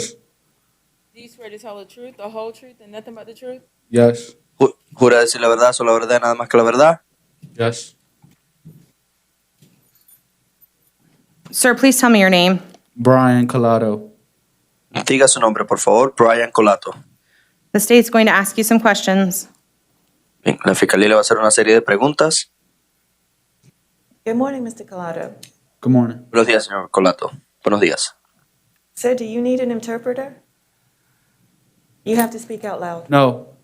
you swear to tell the truth, the whole truth, and nothing but the truth? Yes. ¿Jura decir la verdad, solo la verdad, nada más que la verdad? Yes. Sir, please tell me your name. Brian Collado. Diga su nombre, por favor. Brian Colato. The state's going to ask you some questions. Bien, la fiscalía le va a hacer una serie de preguntas. Good morning, Mr. Collado. Good morning. Buenos días, señor Colato. Buenos días. Sir, do you need an interpreter? You have to speak out loud. No.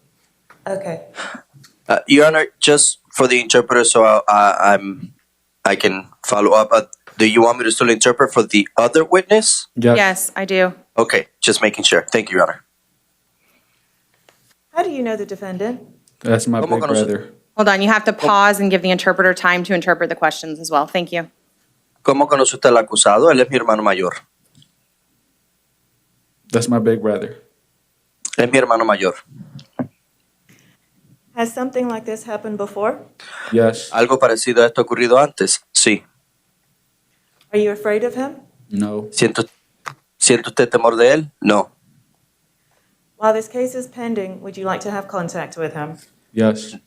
Okay. Your Honor, just for the interpreter, so I can follow up. Do you want me to still interpret for the other witness? Yes, I do. Okay, just making sure. Thank you, Your Honor. How do you know the defendant? That's my ¿Cómo big conoce- brother. Hold on, you have to pause and give the interpreter time to interpret the questions as well. Thank you. ¿Cómo conoce usted al acusado? Él es mi hermano mayor. That's my big brother. Es mi hermano mayor. Has something like this happened before? Yes. ¿Algo parecido a esto ha ocurrido antes? Sí. Are you afraid of him? No. ¿Siente usted temor de él? No. While this case is pending, would you like to have contact with him? Yes.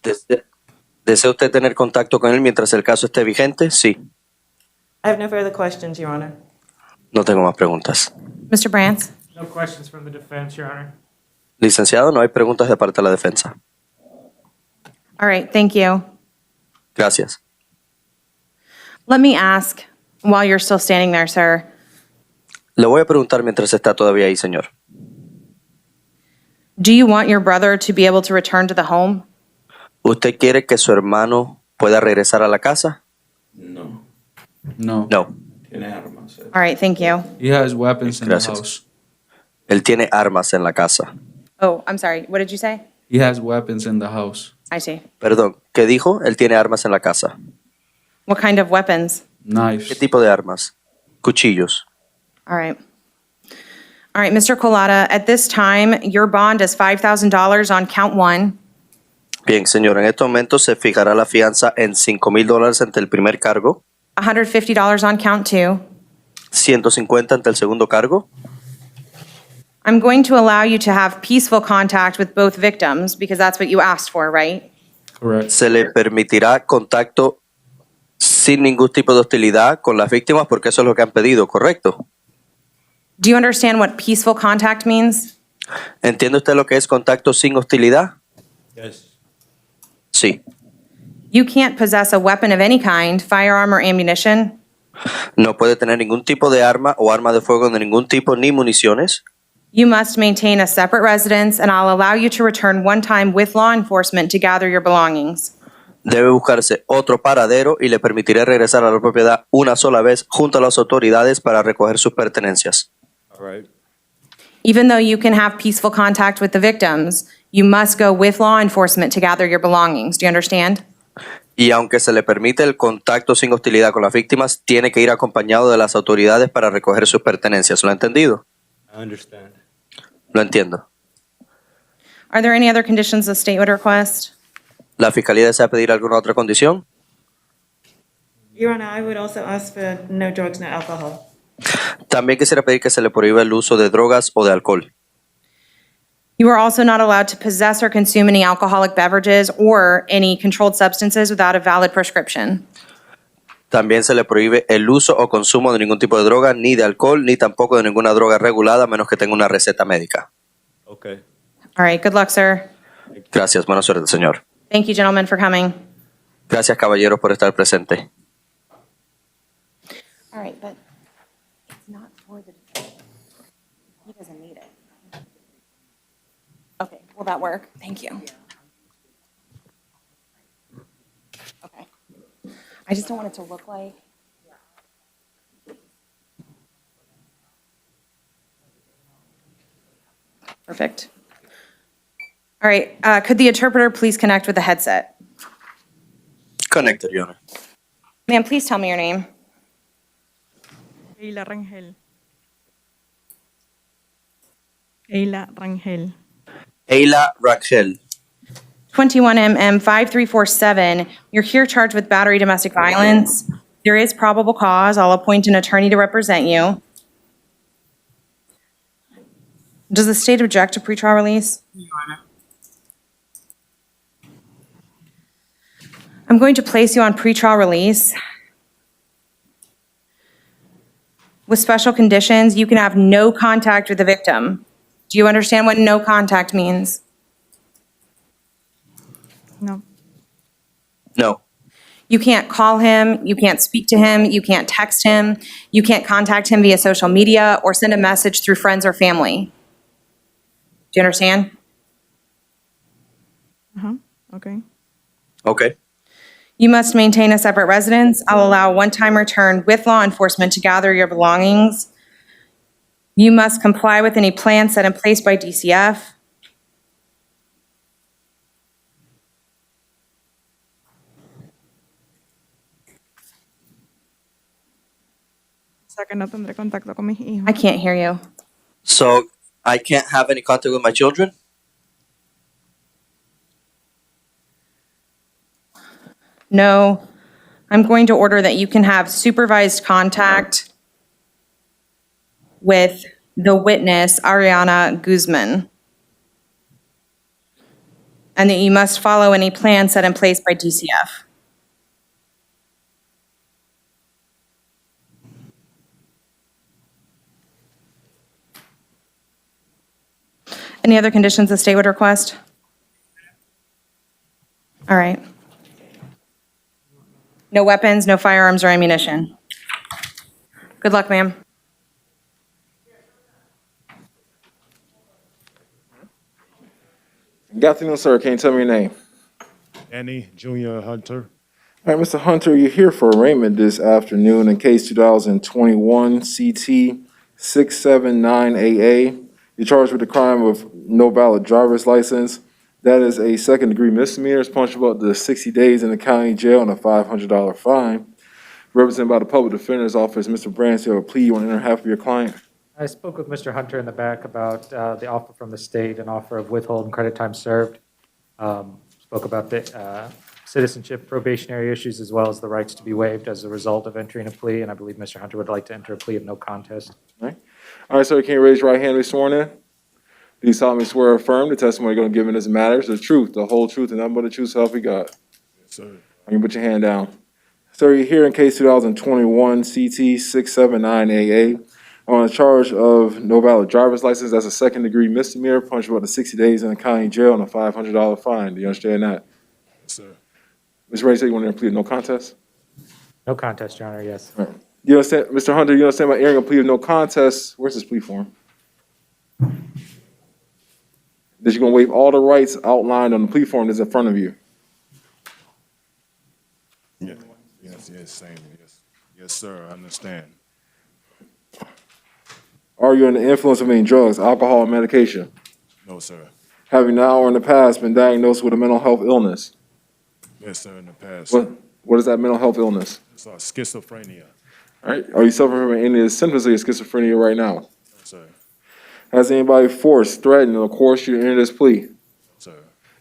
¿Desea usted tener contacto con él mientras el caso esté vigente? Sí. I have no further questions, Your Honor. No tengo más preguntas. Mr. Brands? No questions from the defense, Your Honor. Licenciado, no hay preguntas de parte de la defensa. All right, thank you. Gracias. Let me ask, while you're still standing there, sir, Le voy a preguntar mientras está todavía ahí, señor. do you want your brother to be able to return to the home? ¿Usted quiere que su hermano pueda regresar a la casa? No. No. Tiene armas. All right, thank you. He has weapons in the Gracias. house. Él tiene armas en la casa. Oh, I'm sorry, what did you say? He has weapons in the house. I see. Perdón, ¿qué dijo? Él tiene armas en la casa. What kind of weapons? ¿Qué Knives. tipo de armas? Cuchillos. All right. All right, Mr. Colada, at this time, your bond is $5,000 on count one. Bien, señor, en estos momentos se fijará la fianza en $5,000 ante el primer cargo, $150 on count two. 150 ante el segundo cargo. I'm going to allow you to have peaceful contact with both victims because that's what you asked for, right? Correct. Se le permitirá contacto sin ningún tipo de hostilidad con las víctimas porque eso es lo que han pedido, ¿correcto? Do you understand what peaceful contact means? ¿Entiende usted lo que es contacto sin hostilidad? Yes. Sí. You can't possess a weapon of any kind, firearm or ammunition, No puede tener ningún tipo de arma o arma de fuego de ningún tipo ni municiones. you must maintain a separate residence, and I'll allow you to return one time with law enforcement to gather your belongings. Debe buscarse otro paradero y le permitiré regresar a la propiedad una sola vez junto a las autoridades para recoger sus pertenencias. All right. Even though you can have peaceful contact with the victims, you must go with law enforcement to gather your belongings. Do you understand? Y aunque se le permite el contacto sin hostilidad con las víctimas, tiene que ir acompañado de las autoridades para recoger sus pertenencias. ¿Lo ha entendido? I understand. Lo entiendo. Are there any other conditions the state would request? ¿La fiscalía desea pedir alguna otra condición? Your Honor, I would also ask for no drugs, no alcohol. También quisiera pedir que se le prohíba el uso de drogas o de alcohol. You are also not allowed to possess or consume any alcoholic beverages or any controlled substances without a valid prescription. También se le prohíbe el uso o consumo de ningún tipo de droga, ni de alcohol, ni tampoco de ninguna droga regulada, a menos que tenga una receta médica. Okay. All right, good luck, sir. Gracias. Buena suerte, señor. Thank you, gentlemen, for coming. Gracias, caballeros, por estar presente. All right, but it's not for the defendant. He doesn't need it. Okay, will that work? Thank you. Okay. I just don't want it to look like. Perfect. All right, could the interpreter please connect with the headset? Connected, Your Honor. Ma'am, please tell me your name. Eila Rangel. Eila Rangel. Eila Rangel. 21MM 5347, you're here charged with battery domestic violence. There is probable cause. I'll appoint an attorney to represent you. Does the state object to pretrial release? I'm going to place you on pretrial release. With special conditions, you can have no contact with the victim. Do you understand what no contact means? No. No. You can't call him, you can't speak to him, you can't text him, you can't contact him via social media or send a message through friends or family. Do you understand? Okay. Okay. You must maintain a separate residence. I'll allow a one-time return with law enforcement to gather your belongings. You must comply with any plan set in place by DCF. O sea que no tendré contacto con mis hijos. I can't hear you. So, I can't have any contact with my children? No. I'm going to order that you can have supervised contact with the witness, Ariana Guzman, and that you must follow any plan set in place by DCF. Any other conditions the state would request? All right. No weapons, no firearms or ammunition. Good luck, ma'am. Good afternoon, sir. Can you tell me your name? Danny Junior Hunter. All right, Mr. Hunter, you're here for arraignment this afternoon in case 2021 CT 679AA. You're charged with the crime of no valid driver's license. That is a second-degree misdemeanor. It's punishable up to 60 days in the county jail and a $500 fine. Represented by the public defender's office, Mr. Brands, you have a plea. You want to enter half of your client? I spoke with Mr. Hunter in the back about the offer from the state, an offer of withhold and credit time served. Spoke about the citizenship probationary issues as well as the rights to be waived as a result of entering a plea, and I believe Mr. Hunter would like to enter a plea of no contest. All right, sir, can you raise your right hand and be sworn in? Do you solemnly swear or affirm the testimony you're going to give in this matter is the truth, the whole truth, and nothing but the truth, so help you God? Yes, sir. You can put your hand down. Sir, you're here in case 2021 CT 679AA on a charge of no valid driver's license. That's a second-degree misdemeanor, punishable up to 60 days in the county jail and a $500 fine. Do you understand that? Yes, sir. Mr. Ray said you want to plead no contest? No contest, Your Honor, yes. All right. You understand, Mr. Hunter, you understand by airing a plea of no contest, where's this plea form? That you're going to waive all the rights outlined on the plea form that's in front of you? Yeah. Yes, same. Yes, sir. I understand. Are you under the influence of any drugs, alcohol, or medication? No, sir. Have you now or in the past been diagnosed with a mental health illness? Yes, sir. In the past. What is that mental health illness? It's schizophrenia. All right. Are you suffering from any of the symptoms of your schizophrenia right now? No, sir. Has anybody forced, threatened, or coerced you to enter this plea? No, sir.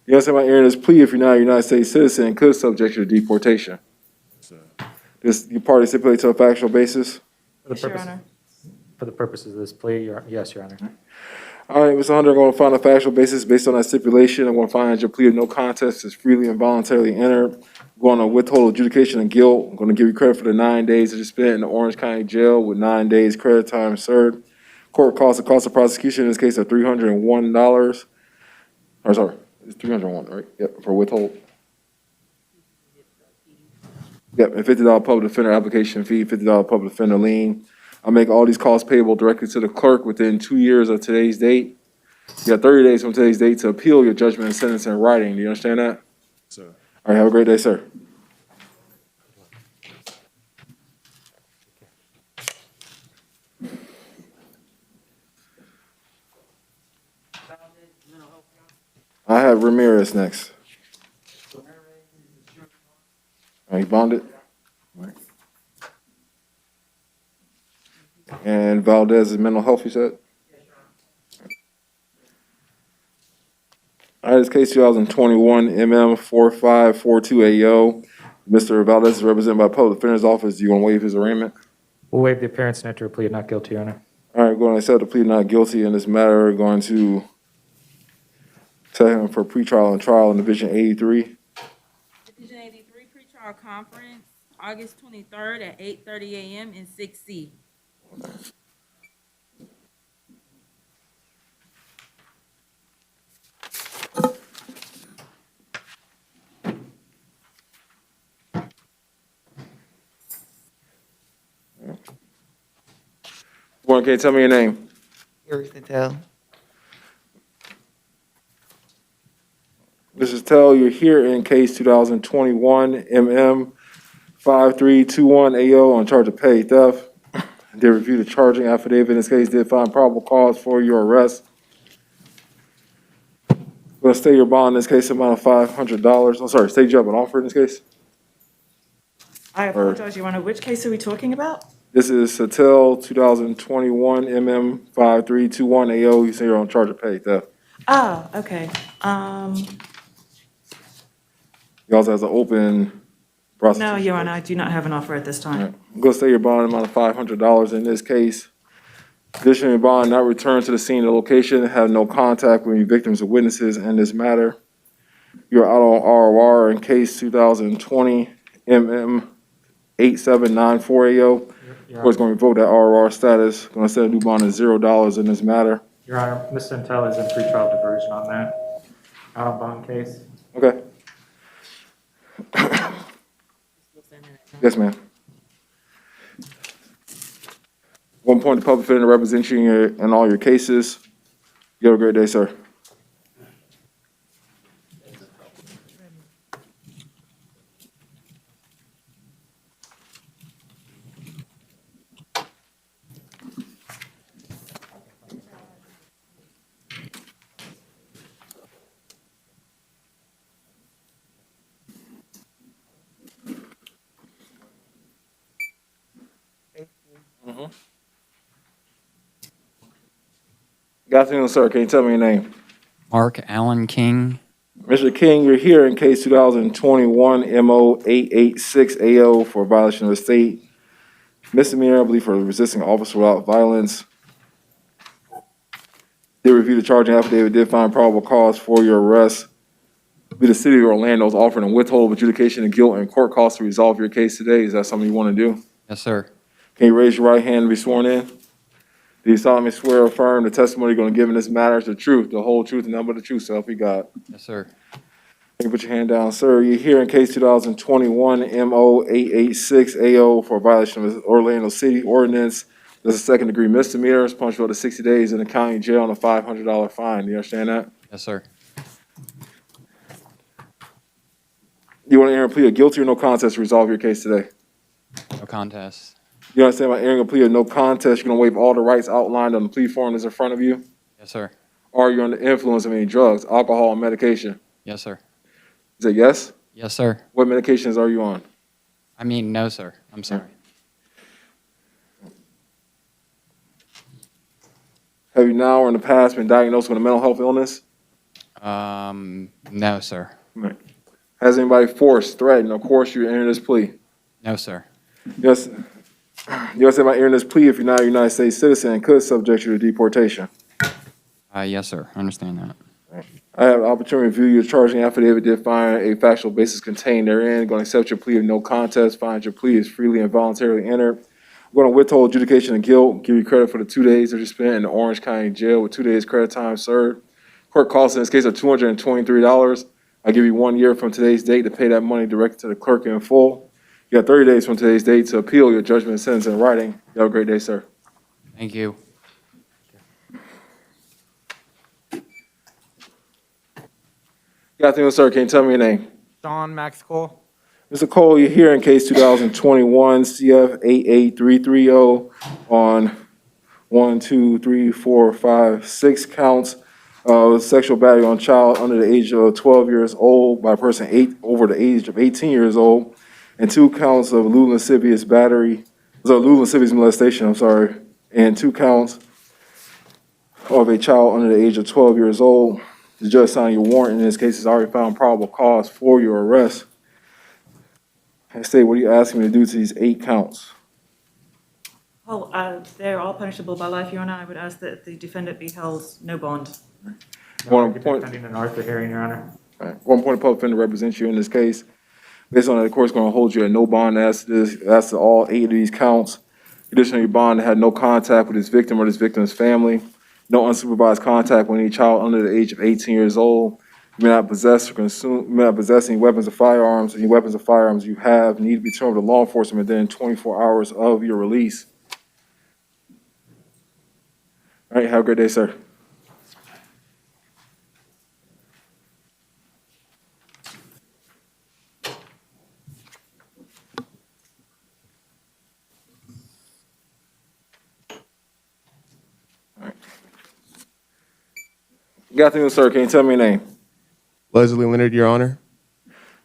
You understand by entering this plea, if you're not a United States citizen, could subject you to deportation. Sir. Your party stipulate to a factual basis? For the purposes of this plea, yes, Your Honor. All right, Mr. Hunter, I'm going to find a factual basis based on that stipulation. I'm going to find your plea of no contest is freely and voluntarily entered. I'm going to withhold adjudication of guilt. I'm going to give you credit for the 9 days that you spent in the Orange County Jail with 9 days credit time served. Court cost of prosecution in this case of $301. Or sorry, it's $301, right? Yep, for withhold. Yep, and $50 public defender application fee, $50 public defender lien. I'll make all these costs payable directly to the clerk within 2 years of today's date. You got 30 days from today's date to appeal your judgment and sentence in writing. Do you understand that? Sir. All right, have a great day, sir. I have Ramirez next. Are you bonded? And Valdez is mental health, you said? All right, this case 2021 MM 4542AO. Mr. Valdez is represented by public defender's office. Do you want to waive his arraignment? We'll waive the appearance and enter a plea of not guilty, Your Honor. All right, going to accept the plea of not guilty in this matter. We're going to set him for pretrial and trial in Division 83. Division 83 pretrial conference, August 23rd at 8:30 a.m. in 6C. Can you tell me your name? Eric Tell. Mrs. Tell, you're here in case 2021 MM 5321AO on charge of petty theft. They reviewed the charging affidavit. In this case, did find probable cause for your arrest. Going to stay your bond in this case amount of $500. I'm sorry, state you have an offer in this case? I apologize, Your Honor. Which case are we talking about? This is Satel 2021 MM 5321AO. You say you're on charge of petty theft. Oh, okay. He also has an open Prosecution. No, Your Honor, I do not have an offer at this time. I'm going to say your bond amount of $500 in this case. Additionally, bond not returned to the scene or location, have no contact with any victims or witnesses in this matter. You're out on ROR in case 2020 MM 8794AO. Court's going to revoke that ROR status. Going to set a new bond of $0 in this matter. Your Honor, Ms. Santel is in pretrial diversion on that, out on bond case. Okay. Yes, ma'am. One point, the public defender represents you in all your cases. You have a great day, sir. Good afternoon, sir. Can you tell me your name? Mark Allen King. Mr. King, you're here in case 2021 MO 886AO for violation of the state misdemeanor, I believe, for resisting officer without violence. Did review the charging affidavit, did find probable cause for your arrest. Be the city of Orlando is offering a withhold of adjudication of guilt and court costs to resolve your case today. Is that something you want to do? Yes, sir. Can you raise your right hand and be sworn in? Do you solemnly swear or affirm the testimony you're going to give in this matter is the truth, the whole truth, and nothing but the truth, so help you God? Yes, sir. You can put your hand down, sir. You're here in case 2021 MO 886AO for violation of Orlando City ordinance. There's a second-degree misdemeanor. It's punishable to 60 days in the county jail and a $500 fine. Do you understand that? Yes, sir. You want to enter a plea of guilty or no contest to resolve your case today? No contest. You understand by entering a plea of no contest, you're going to waive all the rights outlined on the plea form that's in front of you? Yes, sir. Or you're under the influence of any drugs, alcohol, or medication? Yes, sir. Is it yes? Yes, sir. What medications are you on? I mean, no, sir. I'm sorry. Have you now or in the past been diagnosed with a mental health illness? No, sir. Right. Has anybody forced, threatened, or coerced you to enter this plea? No, sir. Yes. You understand by entering this plea, if you're not a United States citizen, it could subject you to deportation. Yes, sir. I understand that. I have the opportunity to review your charging affidavit, did find a factual basis contained therein. Going to accept your plea of no contest, find your plea is freely and voluntarily entered. I'm going to withhold adjudication of guilt, give you credit for the 2 days that you spent in the Orange County Jail with 2 days credit time served. Court costs in this case are $223. I give you 1 year from today's date to pay that money directly to the clerk in full. You got 30 days from today's date to appeal your judgment and sentence in writing. You have a great day, sir. Thank you. Good afternoon, sir. Can you tell me your name? Sean Max Cole. Mr. Cole, you're here in case 2021 CF 88330 on 1, 2, 3, 4, 5, 6 counts of sexual battery on a child under the age of 12 years old by a person over the age of 18 years old, and 2 counts of lewd lascivious molestation, and 2 counts of a child under the age of 12 years old. The judge signing your warrant in this case has already found probable cause for your arrest. I say, what are you asking me to do to these 8 counts? Oh, they're all punishable by life, Your Honor. I would ask that the defendant be held no bond. Pending an Arthur hearing, Your Honor. All right. 1 point, public defender represents you in this case. Based on that, the court's going to hold you at no bond as to all 8 of these counts. Additionally, your bond had no contact with this victim or this victim's family, no unsupervised contact with any child under the age of 18 years old. You may not possess or consume, you may not possess any weapons or firearms. Any weapons or firearms you have need to be turned over to law enforcement within 24 hours of your release. All right, have a great day, sir. Good afternoon, sir. Can you tell me your name? Leslie Leonard, Your Honor.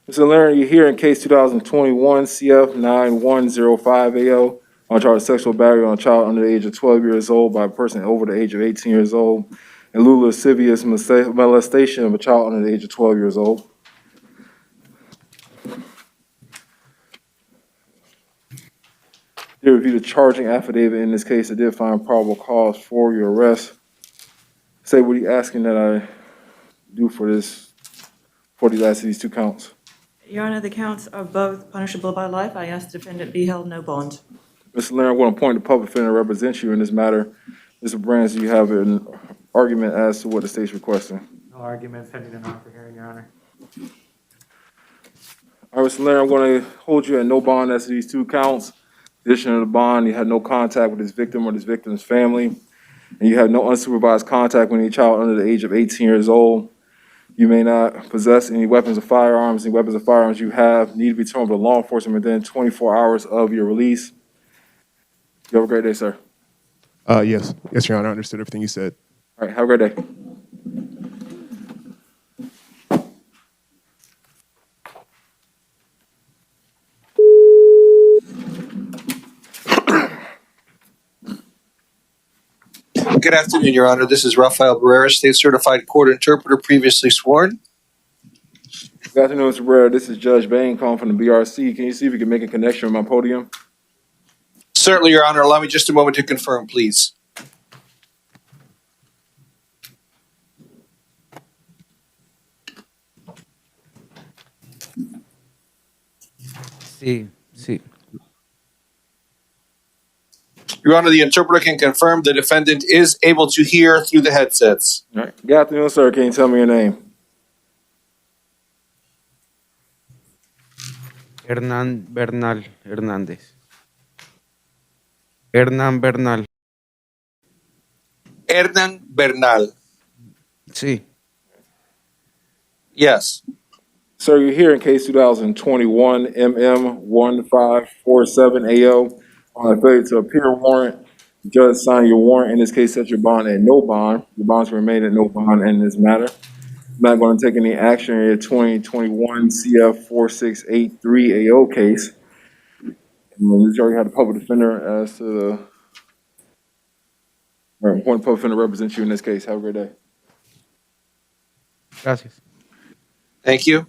Mr. Leonard, you're here in case 2021 CF 9105AO on charge of sexual battery on a child under the age of 12 years old by a person over the age of 18 years old, and lewd lascivious molestation of a child under the age of 12 years old. They reviewed the charging affidavit. In this case, it did find probable cause for your arrest. Say, what are you asking that I do for this, for the last of these two counts? Your Honor, the counts are both punishable by life. I ask the defendant be held no bond. Mr. Leonard, I want to appoint the public defender to represent you in this matter. Mr. Brands, do you have an argument as to what the state's requesting? No argument pending an offer hearing, Your Honor. All right, Mr. Leonard, I'm going to hold you at no bond as to these two counts. In addition to the bond, you had no contact with this victim or this victim's family, and you have no unsupervised contact with any child under the age of 18 years old. You may not possess any weapons or firearms. Any weapons or firearms you have need to be returned to law enforcement within 24 hours of your release. You have a great day, sir. Yes, Your Honor. I understood everything you said. All right, have a great day. Good afternoon, Your Honor. This is Rafael Barrera, State Certified Court Interpreter, previously sworn. Good afternoon, Mr. Barrera. This is Judge Bain calling from the BRC. Can you see if you can make a connection with my podium? Certainly, Your Honor. Allow me just a moment to confirm, please. Sí, sí. Your Honor, the interpreter can confirm the defendant is able to hear through the headsets. All right. Good afternoon, sir. Can you tell me your name? Hernán Bernal Hernández. Hernán Bernal. Hernan Bernal. Sí. Yes. Sir, you're here in case 2021 MM1547AO on a failure to appear warrant. The judge signed your warrant. In this case, set your bond at no bond. Your bonds remain at no bond in this matter. I'm not going to take any action in your 2021 CF4683AO case. And the jury had a public defender as to the, or appointed public defender to represent you in this case. Have a great day. Gracias. Thank you.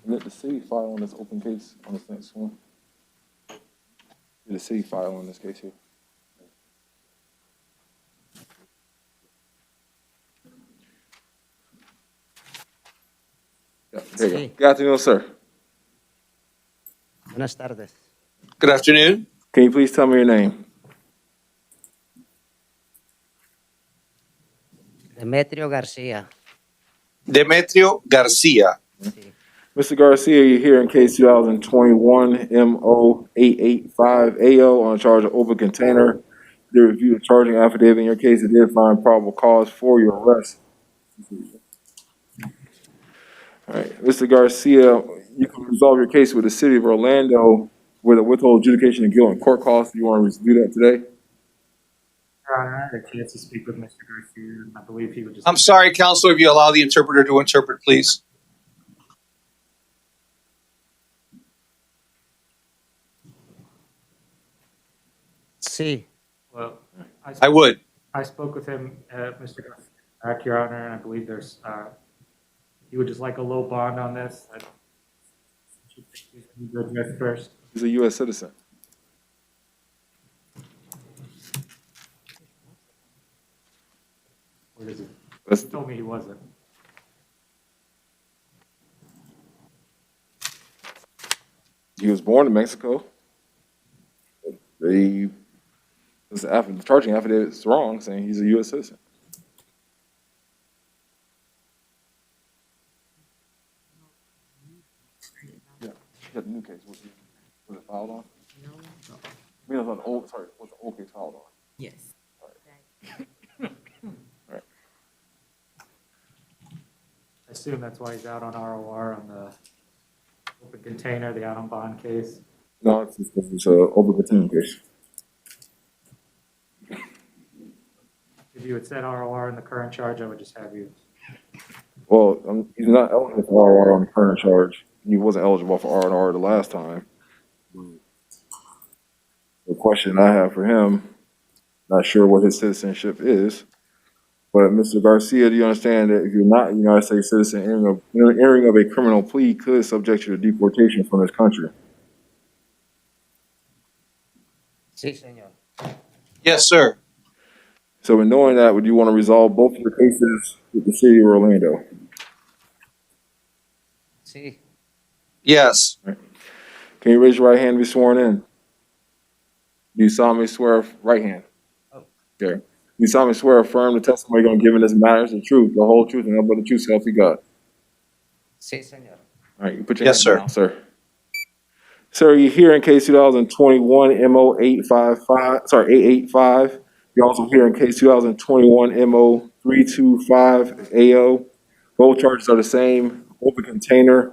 Let the city file on this open case on this next one. Let the city file on this case here. Yeah, there you go. Good afternoon, sir. Buenas tardes. Good afternoon. Can you please tell me your name? Demetrio Garcia. Demetrio Garcia. Mr. Garcia, you're here in case 2021 MO885AO on a charge of open container. They reviewed the charging affidavit in your case. It did find probable cause for your arrest. All right, Mr. Garcia, you can resolve your case with the city of Orlando with a withhold adjudication of guilt and court costs. Do you want to do that today? Your Honor, I had a chance to speak with Mr. Garcia, and I believe he would just. I'm sorry, Counselor, if you allow the interpreter to interpret, please. Sí. Well, I would. I spoke with him, Mr. Garcia, Your Honor, and I believe there's, he would just like a low bond on this. I should need to address first. He's a U.S. citizen. What is it? That's- He told me he wasn't. He was born in Mexico. The charging affidavit is wrong, saying he's a U.S. citizen. Yeah, you got the new case. Was it filed on? No. I mean, it was on the old, sorry, was the old case filed on? Yes. All right. I assume that's why he's out on ROR on the open container, the out on bond case. No, it's an open container case. If you had said ROR in the current charge, I would just have you. Well, he's not eligible for R&R on the current charge. He wasn't eligible for R&R the last time. The question I have for him, not sure what his citizenship is. But Mr. Garcia, do you understand that if you're not a United States citizen, entering of a criminal plea could subject you to deportation from this country? Sí, señor. Yes, sir. So in knowing that, would you want to resolve both of your cases with the city of Orlando? Sí. Yes. Can you raise your right hand and be sworn in? Do you solemnly swear, right hand? Okay. Do you solemnly swear or affirm the testimony you're going to give in this matter is the truth, the whole truth, and nothing but the truth, so help you God? Sí, señor. All right, you put your Yes, hand down, sir. Sir, you're here in case 2021 MO 885. You're also here in case 2021 MO 325 AO. Both charges are the same, open container.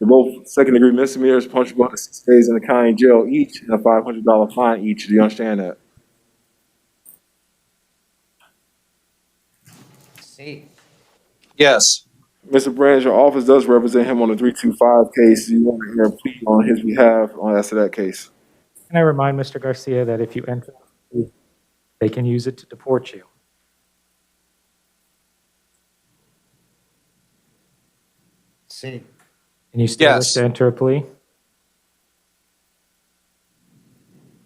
They're both second-degree misdemeanors, punishable to 6 days in the county jail each, and a $500 fine each. Do you understand that? Sí. Yes. Mr. Brands, your office does represent him on the 325 case. Do you want to hear a plea on his behalf as to that case? Can I remind Mr. Garcia that if you enter, they can use it to deport you? Sí. And you still wish Yes. to enter a plea?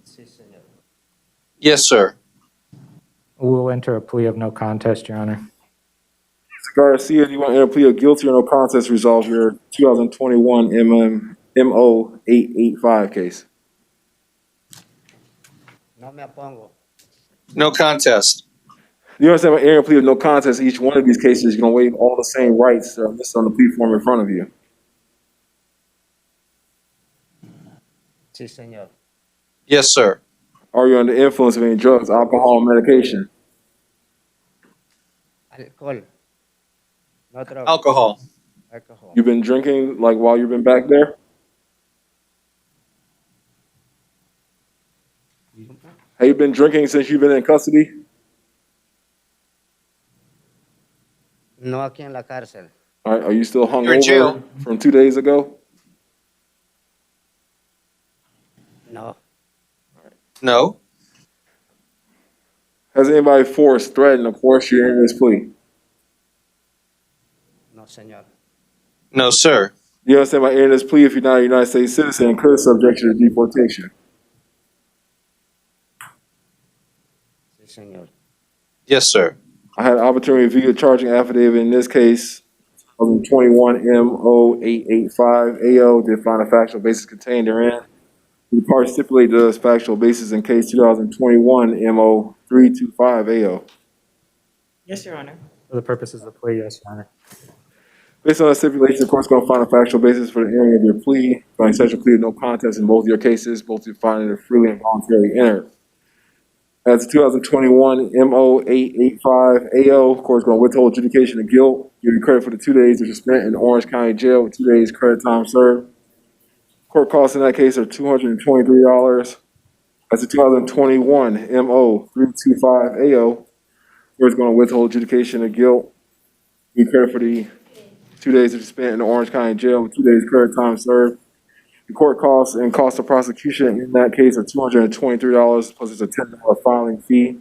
Sí, señor. Yes, sir. We'll enter a plea of no contest, Your Honor. Mr. Garcia, do you want to enter a plea of guilty or no contest to resolve your 2021 MO 885 case? No me opongo. No contest. You understand by entering a plea of no contest, each one of these cases, you're going to waive all the same rights that are listed on the plea form in front of you. Sí, señor. Yes, sir. Are you under the influence of any drugs, alcohol, or medication? Alcohol. No droga. Alcohol. Alcohol. You've been drinking like while you've been back there? Have you been drinking since you've been in custody? No aquí en la cárcel. All right, are you still You're in jail. hungover from 2 days ago? No. No. Has anybody forced, threatened, or forced you in this plea? No, señor. No, sir. You understand by entering this plea, if you're not a United States citizen, it could subject you to deportation. Sí, señor. Yes, sir. I had an opportunity to review the charging affidavit in this case. 2021 MO 885 AO did find a factual basis contained therein. The parties stipulate the factual basis in case 2021 MO 325 AO. Yes, Your Honor. For the purposes of the plea, yes, Your Honor. Based on the stipulation, the court's going to find a factual basis for the entering of your plea. Going to set your plea of no contest in both your cases, both you find it freely and voluntarily entered. As the 2021 MO 885 AO, of course, going to withhold adjudication of guilt, give you credit for the 2 days that you spent in Orange County Jail with 2 days credit time served. Court costs in that case are $223. As the 2021 MO 325 AO, court's going to withhold adjudication of guilt, give you credit for the 2 days that you spent in the Orange County Jail with 2 days credit time served. The court costs and cost of prosecution in that case are $223, plus it's a $10 filing fee.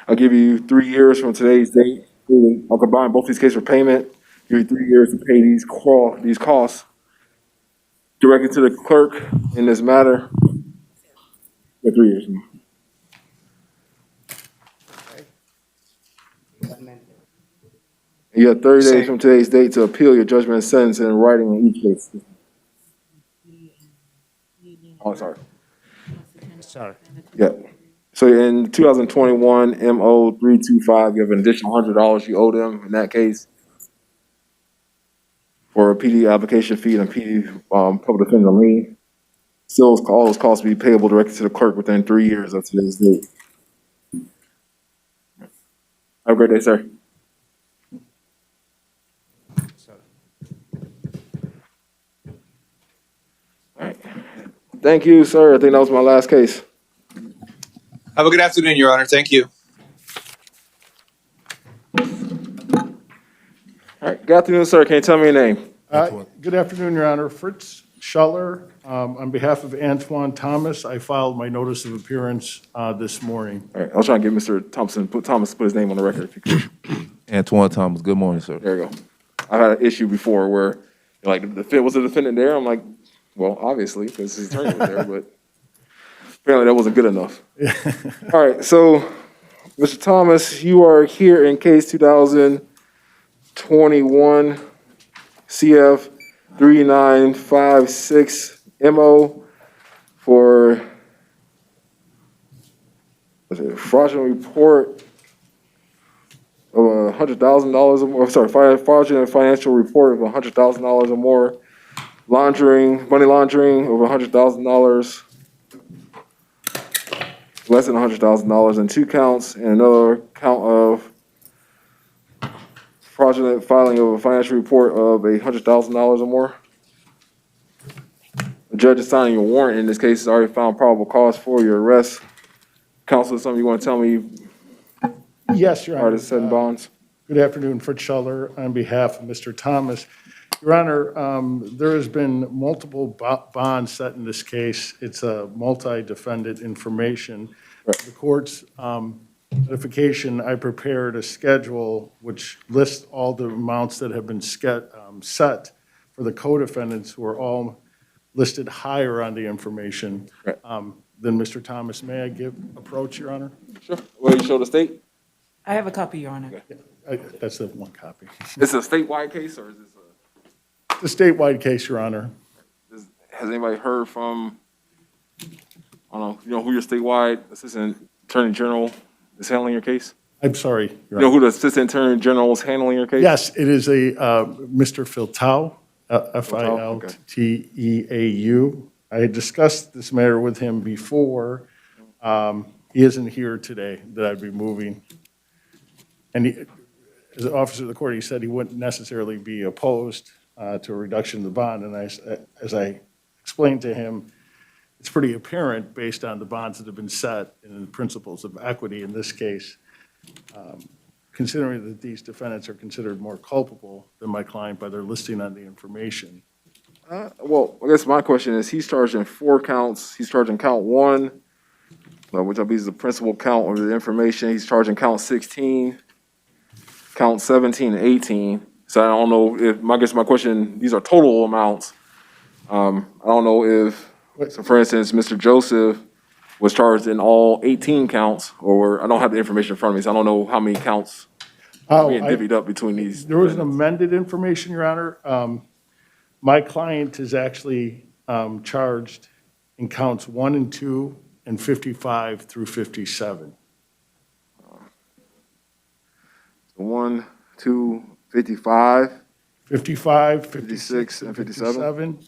I'll give you 3 years from today's date. I'll combine both these cases for payment. Give you 3 years to pay these costs directly to the clerk in this matter. Yeah, 3 years. You have 30 days from today's date to appeal your judgment and sentence in writing in each case. Oh, sorry. Sorry. Yeah. So in 2021 MO 325, you have an additional $100 you owe them in that case for a PD application fee and a PD public defender lien. Still, all those costs will be payable directly to the clerk within 3 years of today's date. Have a great day, sir. All right. Thank you, sir. I think that was my last case. Have a good afternoon, Your Honor. Thank you. All right. Good afternoon, sir. Can you tell me your name? Good afternoon, Your Honor. Fritz Schuller. On behalf of Antoine Thomas, I filed my notice of appearance this morning. All right. I was trying to get Mr. Thompson, put his name on the record if you could. Antoine Thomas, good morning, sir. There you go. I've had an issue before where, like, was the defendant there? I'm like, well, obviously, because his attorney was there, but apparently that wasn't good enough. All right, so, Mr. Thomas, you are here in case 2021 CF 3956 MO for fraudulent report of $100,000 or more, sorry, fraudulent financial report of $100,000 or more, money laundering over $100,000, less than $100,000 in 2 counts, and another count of fraudulent filing of a financial report of $100,000 or more. The judge is signing your warrant in this case has already found probable cause for your arrest. Counsel, something you want to tell me Yes, Your prior Honor. to setting bonds? Good afternoon, Fritz Schuller, on behalf of Mr. Thomas. Your Honor, there has been multiple bonds set in this case. It's a multi-defendant information. The court's notification, I prepared a schedule which lists all the amounts that have been set for the co-defendants who are all listed higher on the information than Mr. Thomas. May I approach, Your Honor? Sure. Will you show the state? I have a copy, Your Honor. That's the one copy. Is it a statewide case or is this The statewide case, Your Honor. has anybody heard from, I don't know, you know who your statewide assistant attorney general is handling your case? I'm sorry, You Your know Honor. who the assistant attorney general is handling your case? Yes, it is a Mr. Filtau, Filteau. I had discussed this matter with him before. He isn't here today that I'd be moving. And as an officer of the court, he said he wouldn't necessarily be opposed to a reduction of the bond. And as I explained to him, it's pretty apparent based on the bonds that have been set and the principles of equity in this case, considering that these defendants are considered more culpable than my client by their listing on the information. Well, I guess my question is, he's charging 4 counts. He's charging count 1, which I believe is the principal count of the information. He's charging count 16, count 17, and 18. So I don't know if, I guess my question, these are total amounts. I don't know if, so for instance, Mr. Joseph was charged in all 18 counts, or I don't have the information in front of me, so I don't know how many counts being divvied up between these. There was an amended information, Your Honor. My client is actually charged in counts 1 and 2 and 55 through 57. 1, 2, 55. 55, 56, and 57.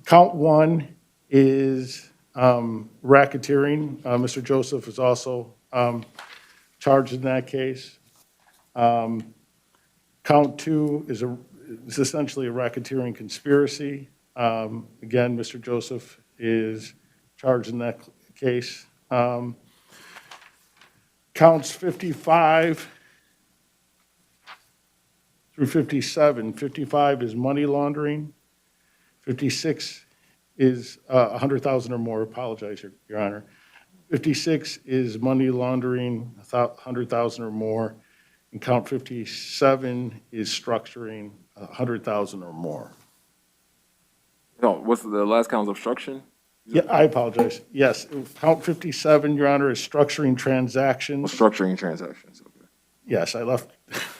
Count 1 is racketeering. Mr. Joseph is also charged in that case. Count 2 is essentially a racketeering conspiracy. Again, Mr. Joseph is charged in that case. Counts 55 through 57. 55 is money laundering. 56 is 100,000 or more. Apologize, Your Honor. 56 is money laundering, 100,000 or more. And count 57 is structuring, 100,000 or more. No, what's the last count, obstruction? Yeah, I apologize. Yes, count 57, Your Honor, is structuring transactions. Structuring transactions, okay. Yes, I left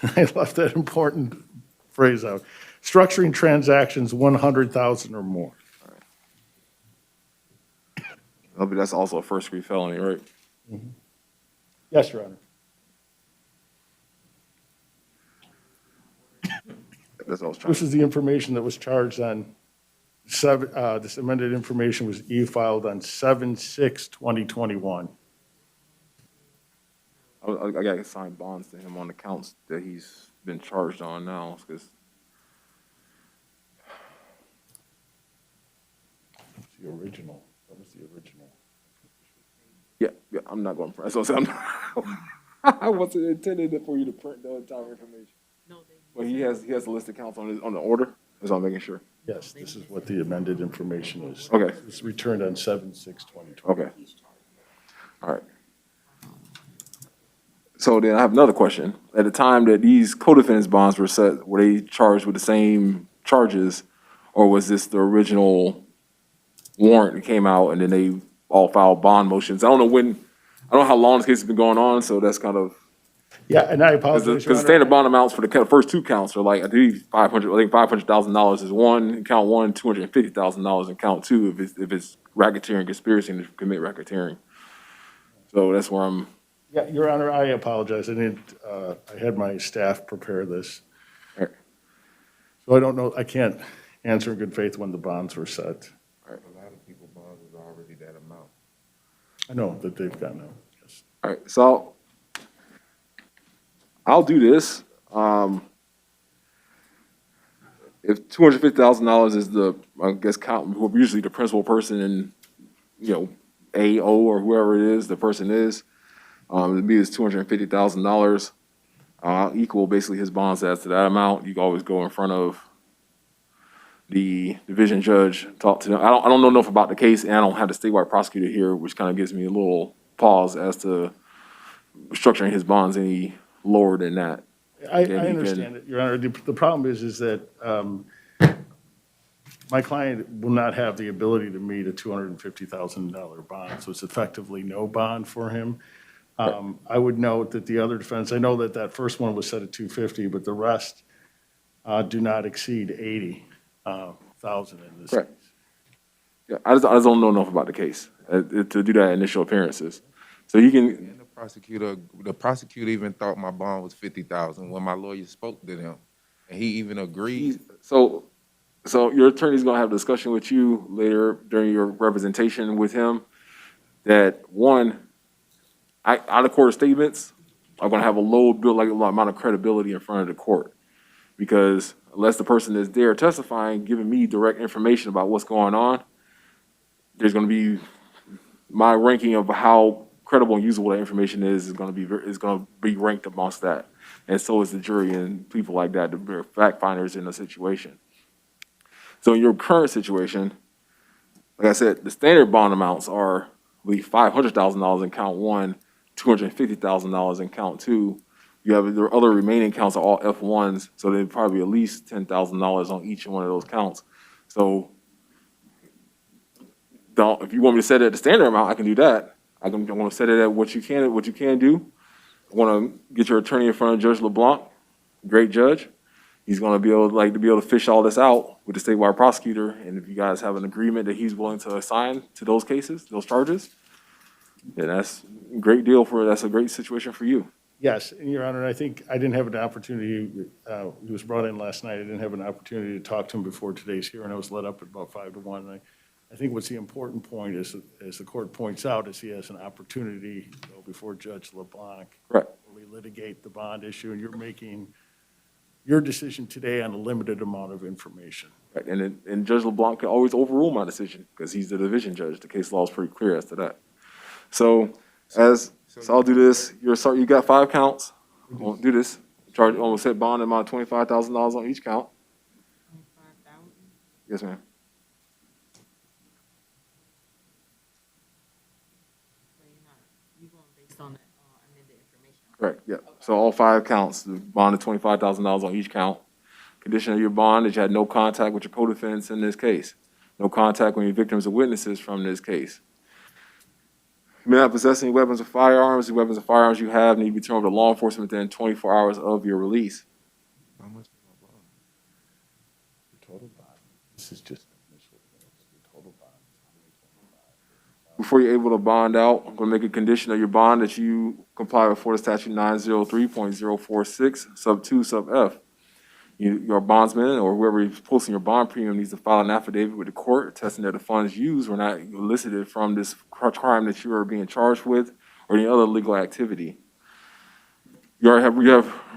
that important phrase out. Structuring transactions 100,000 or more. That's also a first-degree felony, right? Mm-hmm. Yes, Your Honor. That's what I was trying. This is the information that was charged on this amended information was e-filed on 7/6/2021. I got to sign bonds to him on the counts that he's been charged on now, because The original. That was the original. yeah, I'm not going to press. So I wasn't intended for you to print the entire information. But he has a list of counts on the order. That's all I'm making sure. Yes, this is what the amended information is. Okay. It's returned on 7/6/2020. Okay. All right. So then I have another question. At the time that these co-defendants bonds were set, were they charged with the same charges? Or was this the original warrant that came out and then they all filed bond motions? I don't know how long this case has been going on, so that's kind of. Yeah, and I Because apologize, the Your Honor. standard bond amounts for the first two counts are like, I think $500,000 is one, in count one, $250,000 in count two, if it's racketeering, conspiracy to commit racketeering. So that's where I'm. Yeah, Your Honor, I apologize. I had my staff prepare this. All right. So I don't know, I can't answer in good faith when the bonds were set. A lot of people bonds is already that amount. I know that they've gotten out, yes. All right, so I'll do this. If $250,000 is the, I guess, usually the principal person in, AO or whoever it is, the person is, it'd be is $250,000. Equal basically his bond stats to that amount. You can always go in front of the division judge, talk to them. I don't know enough about the case, and I don't have the statewide prosecutor here, which kind of gives me a little pause as to structuring his bonds any lower than that. I understand it, Your Honor. The problem is that my client will not have the ability to meet a $250,000 bond, so it's effectively no bond for him. I would note that the other defense, I know that that first one was set at $250,000, but the rest do not exceed $80,000 in this case. Yeah, I just don't know enough about the case to do that initial appearances. So you can. And the prosecutor even thought my bond was $50,000 when my lawyer spoke to them, and he even agreed. So your attorney's gonna have a discussion with you later during your representation with him that one, out of court statements are gonna have a low amount of credibility in front of the court, because unless the person is there testifying, giving me direct information about what's going on, there's gonna be my ranking of how credible and usable that information is gonna be ranked amongst that, and so is the jury and people like that, the fact finders in the situation. So in your current situation, like I said, the standard bond amounts are, I believe, $500,000 in count one, $250,000 in count two. You have the other remaining counts are all F1s, so they'd probably be at least $10,000 on each one of those counts. So if you want me to set it at the standard amount, I can do that. I want to set it at what you can do. I want to get your attorney in front of Judge LeBlanc, great judge. He's going to be able to fish all this out with the statewide prosecutor, and if you guys have an agreement that he's willing to assign to those cases, those charges, then that's a great deal that's a great situation for you. Yes, and Your Honor, I think I didn't have an opportunity, he was brought in last night, I didn't have an opportunity to talk to him before today's hearing. I was let up at about 5 to 1. And I think what's the important point is, as the court points out, is he has an opportunity to go before Judge LeBlanc. Right. We litigate the bond issue, and you're making your decision today on a limited amount of information. Right, and Judge LeBlanc can always overrule my decision because he's the division judge. The case law is pretty clear as to that. So I'll do this. You got 5 counts. We'll do this. We'll set bond amount of $25,000 on each count. Yes, ma'am. Correct, yeah. So all 5 counts, the bond of $25,000 on each count. Condition of your bond is you had no contact with your co-defendants in this case. No contact with your victims or witnesses from this case. You may not possess any weapons or firearms. The weapons or firearms you have need to be turned over to law enforcement within 24 hours of your release. How much is my bond? The total bond, this is just initial, the total bond. Before you're able to bond out, I'm going to make a condition of your bond that you comply with Florida Statute 903.046, sub 2, sub F. Your bondsman or whoever is posting your bond premium needs to file an affidavit with the court attesting that the funds used were not elicited from this crime that you are being charged with or any other legal activity. You have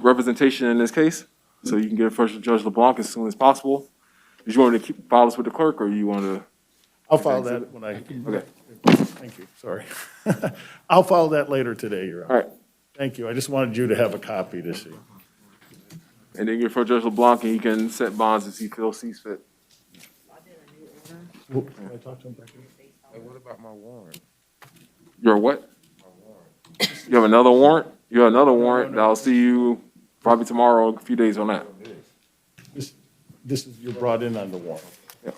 representation in this case, so you can get it first to Judge LeBlanc as soon as possible. Did you want me to file this with the clerk, or you want to? I'll file that when I. Okay. Thank you, sorry. I'll file that later today, Your Honor. All right. Thank you. I just wanted you to have a copy to see. And then get for Judge LeBlanc, and he can set bonds as he sees fit. Can I talk to him back here? Hey, what about my warrant? Your what? My warrant. You have another warrant? You have another warrant. I'll see you probably tomorrow, a few days on that. This is, you're brought in on the warrant. Yeah.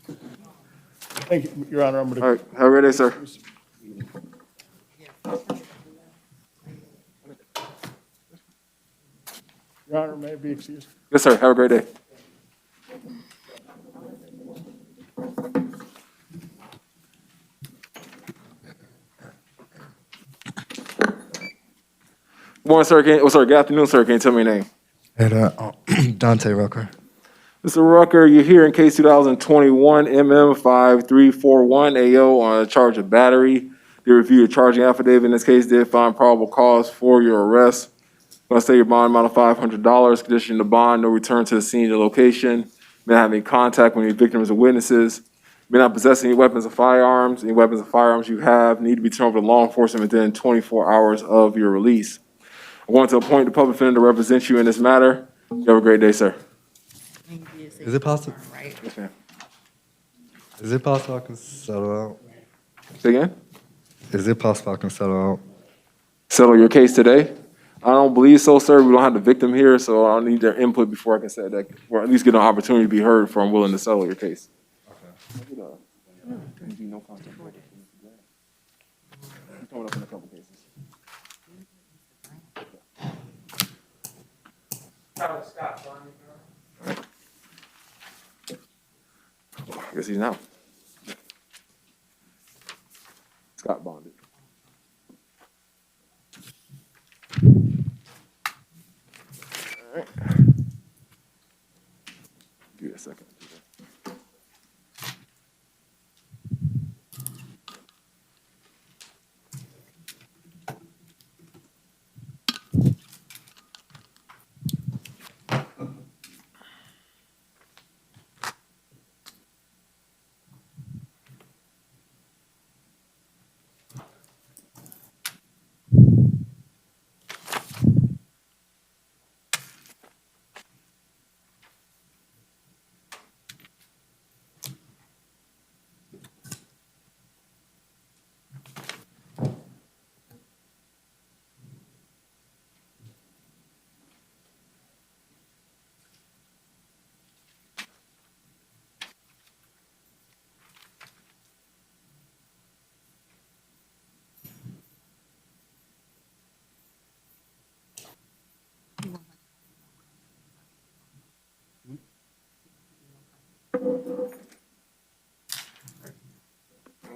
Thank you, Your Honor. I'm going to. All right, have a great day, sir. Your Honor, may I be excused? Yes, sir. Have a great day. Good morning, sir. Good afternoon, sir. Can you tell me your name? Dante Rucker. Mr. Rucker, you're here in case 2021 MM5341 AO on a charge of battery. They reviewed a charging affidavit in this case, did find probable cause for your arrest. Going to say your bond amount of $500, condition the bond, no return to the scene of the location, may not have any contact with any victims or witnesses, may not possess any weapons or firearms. Any weapons or firearms you have need to be turned over to law enforcement within 24 hours of your release. I want to appoint the public defender to represent you in this matter. You have a great day, sir. Is it possible? Yes, ma'am. Is it possible I can settle out? Say again? Is it possible I can settle out? Settle your case today? I don't believe so, sir. We don't have the victim here, so I'll need their input before I can say that, or at least get an opportunity to be heard for I'm willing to settle your case. Coming up in a couple cases. I guess he's now. Scott bonded. All right. Give me a second.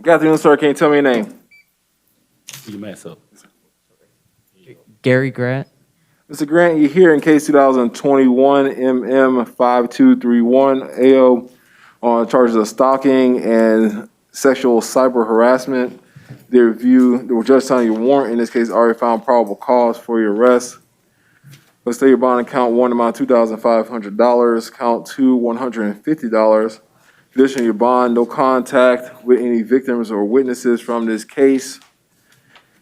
Good afternoon, sir. Can you tell me your name? You mess up. Gary Grant. Mr. Grant, you're here in case 2021 MM5231 AO on charges of stalking and sexual cyber harassment. The judge signing your warrant in this case already found probable cause for your arrest. Let's say your bond in count one amount $2,500, count two $150. Condition your bond, no contact with any victims or witnesses from this case.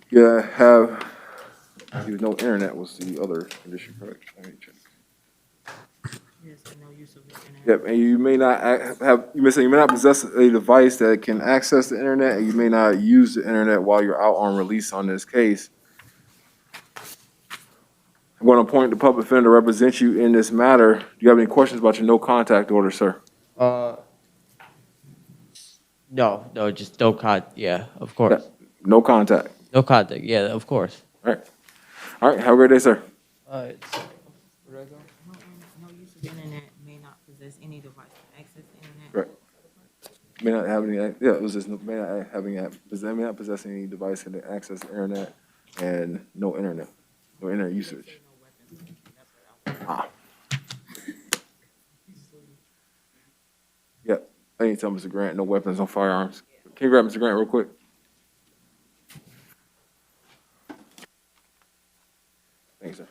You have no internet was the other condition, correct? Let me check. Yep, and you may not you may not possess a device that can access the internet, and you may not use the internet while you're out on release on this case. I'm going to appoint the public defender to represent you in this matter. Do you have any questions about your no contact order, sir? No, just no contact. Yeah, of course. Yeah, no contact. No contact. Yeah, of course. All right. All right. Have a great day, sir. Where do I go? No use of internet, may not possess any device to access the internet. Right. May not have any. Yeah, it was just may not having may not possess any device to access the internet, and no internet usage. Ah. Yep. I need to tell Mr. Grant, no weapons, no firearms. Can you grab Mr. Grant real quick? Thanks, sir.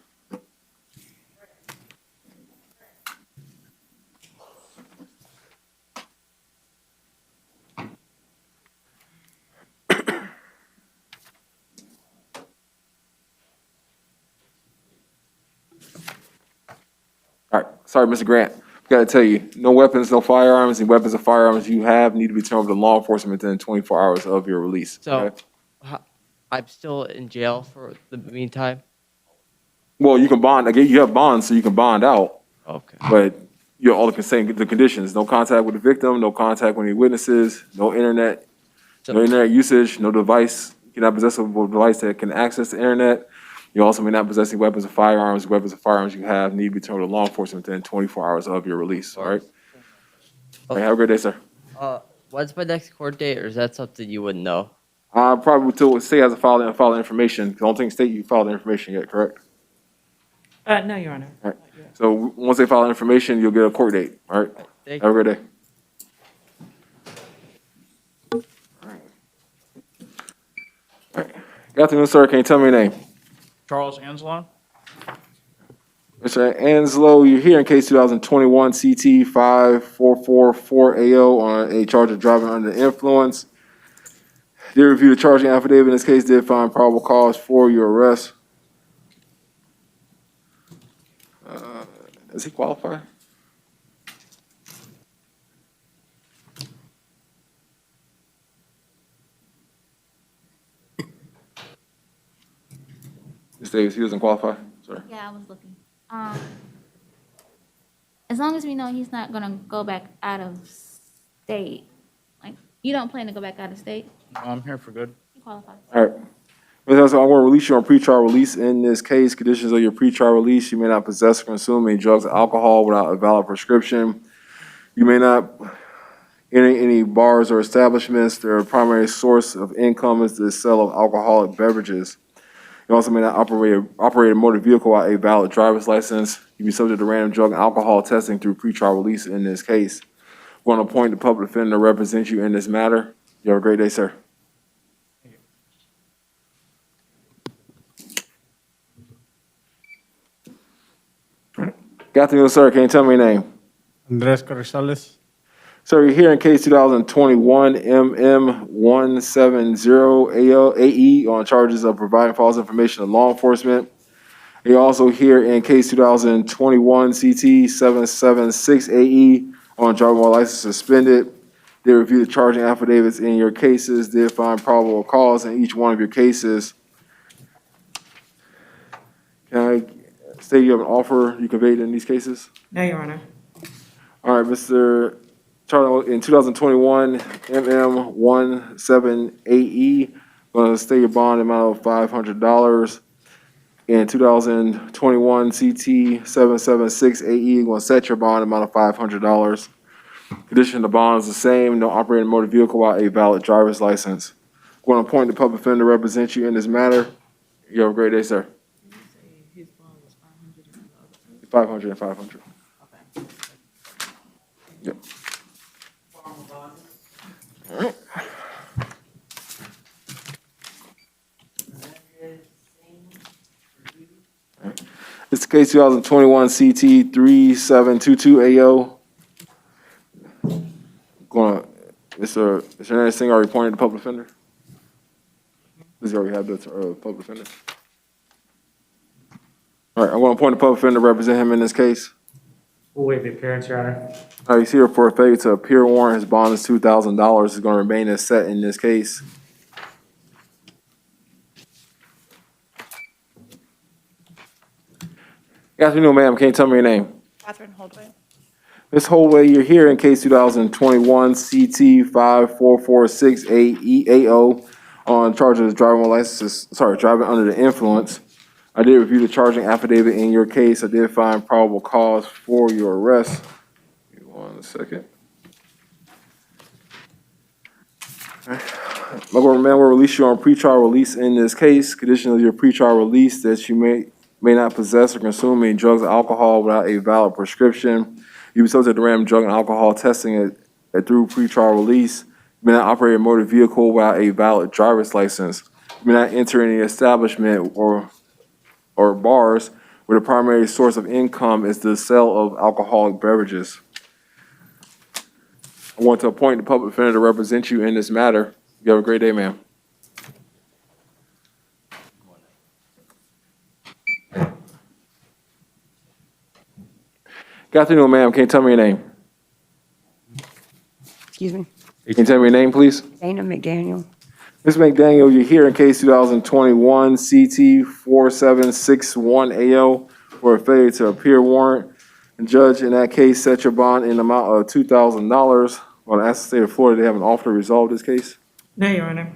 All right. Sorry, Mr. Grant. Got to tell you, no weapons, no firearms. Any weapons or firearms you have need to be turned over to law enforcement within 24 hours of your release. So, okay? I'm still in jail for the meantime? Well, you can bond, again, you have bonds, so you can bond out. Okay. But you're all the same, the conditions, no contact with the victim, no contact with any witnesses, no internet usage, no device, you're not possessed of a device that can access the internet. You also may not possess any weapons or firearms. Weapons or firearms you have need to be returned to law enforcement within 24 hours of your release, all right? All right, have a great day, sir. What's my next court date, or is that something you wouldn't know? Probably till state has to file the information. I don't think state you filed the information yet, correct? No, Your Honor. All right. So once they file the information, you'll get a court date, all right? Thank Have a great day. All right. Good afternoon, sir. Can you tell me your name? Charles Anzalone. Mr. Anslow, you're here in case 2021 CT 5444AO on a charge of driving under the influence. Did review the charging affidavit in this case, did find probable cause for your arrest. Does he qualify? Ms. Davis, he doesn't qualify? Sorry. Yeah, I was looking. As long as we know he's not gonna go back out of state, like, you don't plan to go back out of state? I'm here for good. He qualifies. All right. Ms. Anslow, I'm going to release you on pretrial release. In this case, conditions of your pretrial release, you may not possess or consume any drugs or alcohol without a valid prescription. You may not enter any bars or establishments. Their primary source of income is the sale of alcoholic beverages. You also may not operate a motor vehicle without a valid driver's license. You'll be subject to random drug and alcohol testing through pretrial release in this case. We're going to appoint the public defender to represent you in this matter. You have a great day, sir. Good afternoon, sir. Can you tell me your name? Andres Carrizales. Sir, you're here in case 2021 MM170AE on charges of providing false information to law enforcement. You're also here in case 2021 CT776AE on driving while license suspended. They reviewed the charging affidavits in your cases. Did find probable cause in each one of your cases. Can I say you have an offer you conveyed in these cases? No, Your Honor. All right, Mr. Charlie, in 2021, MM17AE, going to stay your bond amount of $500. In 2021, CT776AE, going to set your bond amount of $500. Condition of the bond is the same, no operating a motor vehicle without a valid driver's license. Going to appoint the public defender to represent you in this matter. You have a great day, sir. His bond was 500 and 500 and 500. Yep. All right. It's case 2021 CT 3722AO. Mr. Hernandez Singh already appointed the public defender? Does he already have the public defender? All right, I'm going to appoint the public defender to represent him in this case. We'll waive the appearance, Your Honor. He's here for a failure to appear warrant. His bond is $2,000. He's going to remain as set in this case. Good afternoon, ma'am. Can you tell me your name? Catherine Holdway. Ms. Holdway, you're here in case 2021 CT 5446AEAO on charges of driving driving under the influence. I did review the charging affidavit in your case. I did find probable cause for your arrest. Give me 1 second. My government will release you on pretrial release in this case. Condition of your pretrial release that you may not possess or consume any drugs or alcohol without a valid prescription. You be subject to random drug and alcohol testing through pretrial release. You may not operate a motor vehicle without a valid driver's license. You may not enter any establishment or bars where the primary source of income is the sale of alcoholic beverages. I want to appoint the public defender to represent you in this matter. You have a great day, ma'am. Good afternoon, ma'am. Can you tell me your name? Excuse me? Can you tell me your name, please? Dana McDaniel. Ms. McDaniel, you're here in case 2021 CT 4761AO for a failure to appear warrant. The judge in that case set your bond in the amount of $2,000. Well, ask the state of Florida, they have an offer to resolve this case. No, Your Honor.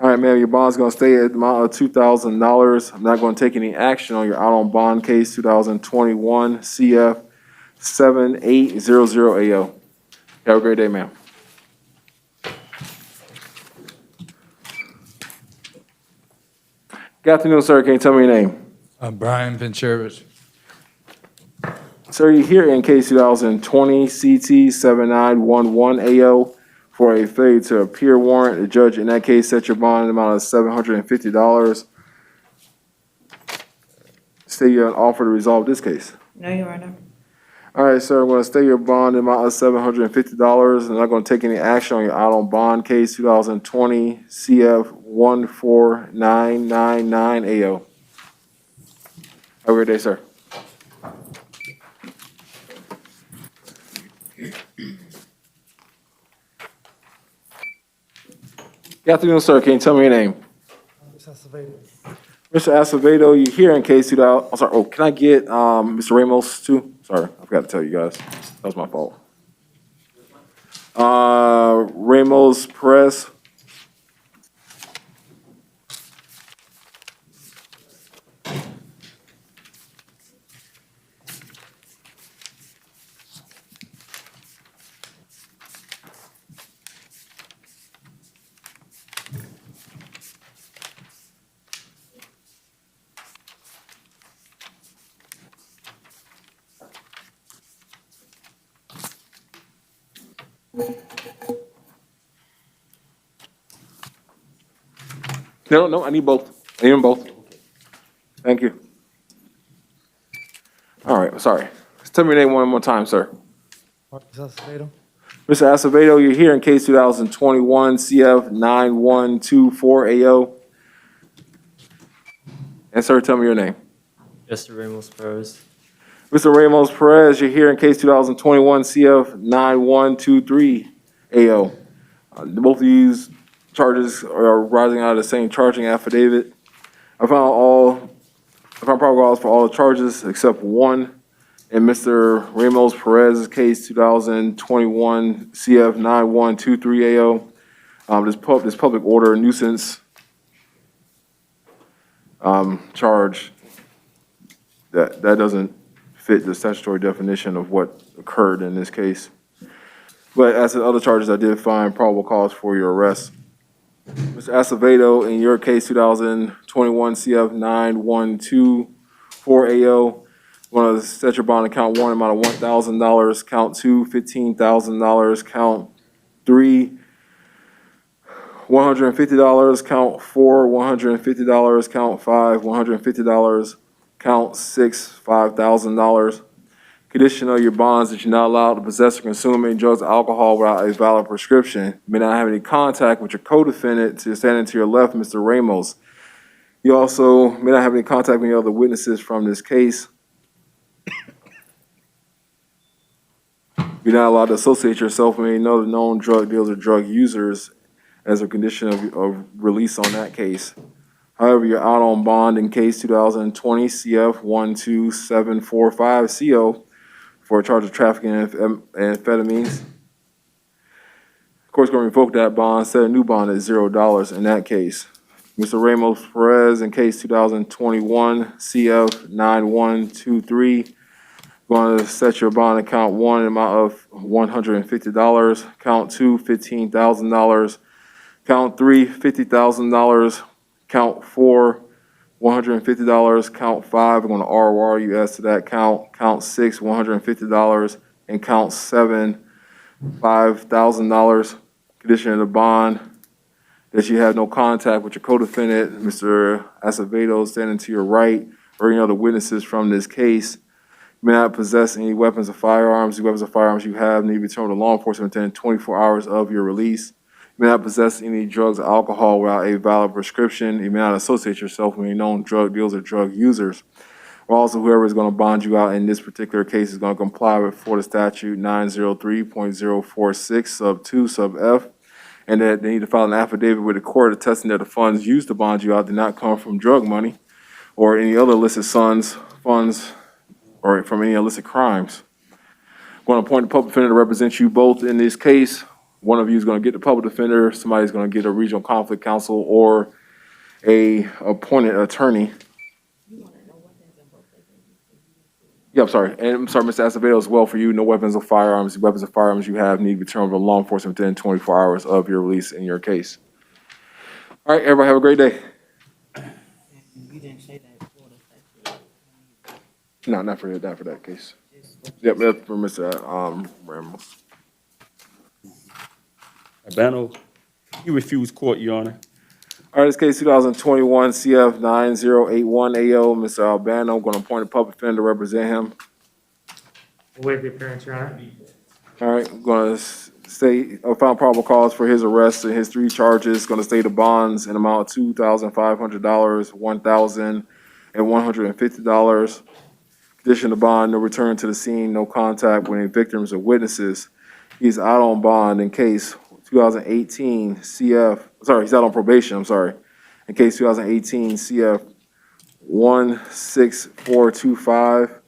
All right, ma'am, your bond's gonna stay at the amount of $2,000. I'm not gonna take any action on your out on bond case 2021 CF 7800AO. Have a great day, ma'am. Good afternoon, sir. Can you tell me your name? Brian Venturovich. Sir, you're here in case 2020 CT 7911AO for a failure to appear warrant. The judge in that case set your bond in the amount of $750. State you have an offer to resolve this case. No, Your Honor. All right, sir, I'm going to stay your bond in the amount of $750. I'm not going to take any action on your out on bond case 2020 CF 14999AO. Have a great day, sir. Good afternoon, sir. Can you tell me your name? Mr. Acevedo, you're here in case 2000. I'm sorry. Oh, can I get Mr. Ramos too? Sorry, I forgot to tell you guys. That was my fault. Ramos Perez. No, I need both. I need them both. Thank you. All right, sorry. Just tell me your name one more time, sir. Acevedo. Mr. Acevedo, you're here in case 2021 CF 9124AO. And sir, tell me your name. Mr. Ramos Perez. Mr. Ramos Perez, you're here in case 2021 CF 9123AO. Both of these charges are rising out of the same charging affidavit. I found probable cause for all the charges except one. In Mr. Ramos Perez's case, 2021 CF 9123AO, this public order nuisance charge, that doesn't fit the statutory definition of what occurred in this case. But as to the other charges, I did find probable cause for your arrest. Mr. Acevedo, in your case, 2021 CF 9124AO, want to set your bond account one amount of $1,000, count two, $15,000, count three, $150, count four, $150, count five, $150, count six, $5,000. Condition of your bonds that you're not allowed to possess or consume any drugs or alcohol without a valid prescription. You may not have any contact with your co-defendant standing to your left, Mr. Ramos. You also may not have any contact with any other witnesses from this case. You're not allowed to associate yourself with any other known drug dealers or drug users as a condition of release on that case. However, you're out on bond in case 2020 CF 12745CO for a charge of trafficking amphetamines. Of course, going to revoke that bond, set a new bond at $0 in that case. Mr. Ramos Perez in case 2021 CF 9123. Going to set your bond account one in amount of $150, count two, $15,000, count three, $50,000, count four, $150, count five, I'm going to ROR you as to that count, count six, $150, and count seven, $5,000. Condition of the bond that you have no contact with your co-defendant, Mr. Acevedo, standing to your right, or any other witnesses from this case. You may not possess any weapons or firearms. The weapons or firearms you have need to be returned to law enforcement within 24 hours of your release. You may not possess any drugs or alcohol without a valid prescription. You may not associate yourself with any known drug dealers or drug users. Also, whoever is going to bond you out in this particular case is going to comply with Florida Statute 903.046 sub 2 sub F and that they need to file an affidavit with the court attesting that the funds used to bond you out did not come from drug money or any other illicit funds, or from any illicit crimes. I'm going to appoint a public defender to represent you both in this case. One of you is going to get the public defender, somebody's going to get a regional conflict counsel or a appointed attorney. Yeah, I'm sorry. And I'm sorry, Mr. Acevedo, as well for you, no weapons or firearms. The weapons or firearms you have need to be returned to law enforcement within 24 hours of your release in your case. All right, everybody have a great day. You didn't say that for the fact. No, not for that case. Yep, that's for Mr. Ramos. Albano, he refused court, Your Honor. All right, this case 2021 CF 9081 AO, Mr. Albano. I'm going to appoint a public defender to represent him. Waive the appearance, Your Honor. All right, I'm going to state found probable cause for his arrest and his 3 charges. Going to state the bonds in amount of $2,500, $1,000, and $150. Condition of bond: no return to the scene, no contact with any victims or witnesses. He's out on bond in case 2018 CF. Sorry, he's out on probation. I'm sorry. In case 2018 CF 16425.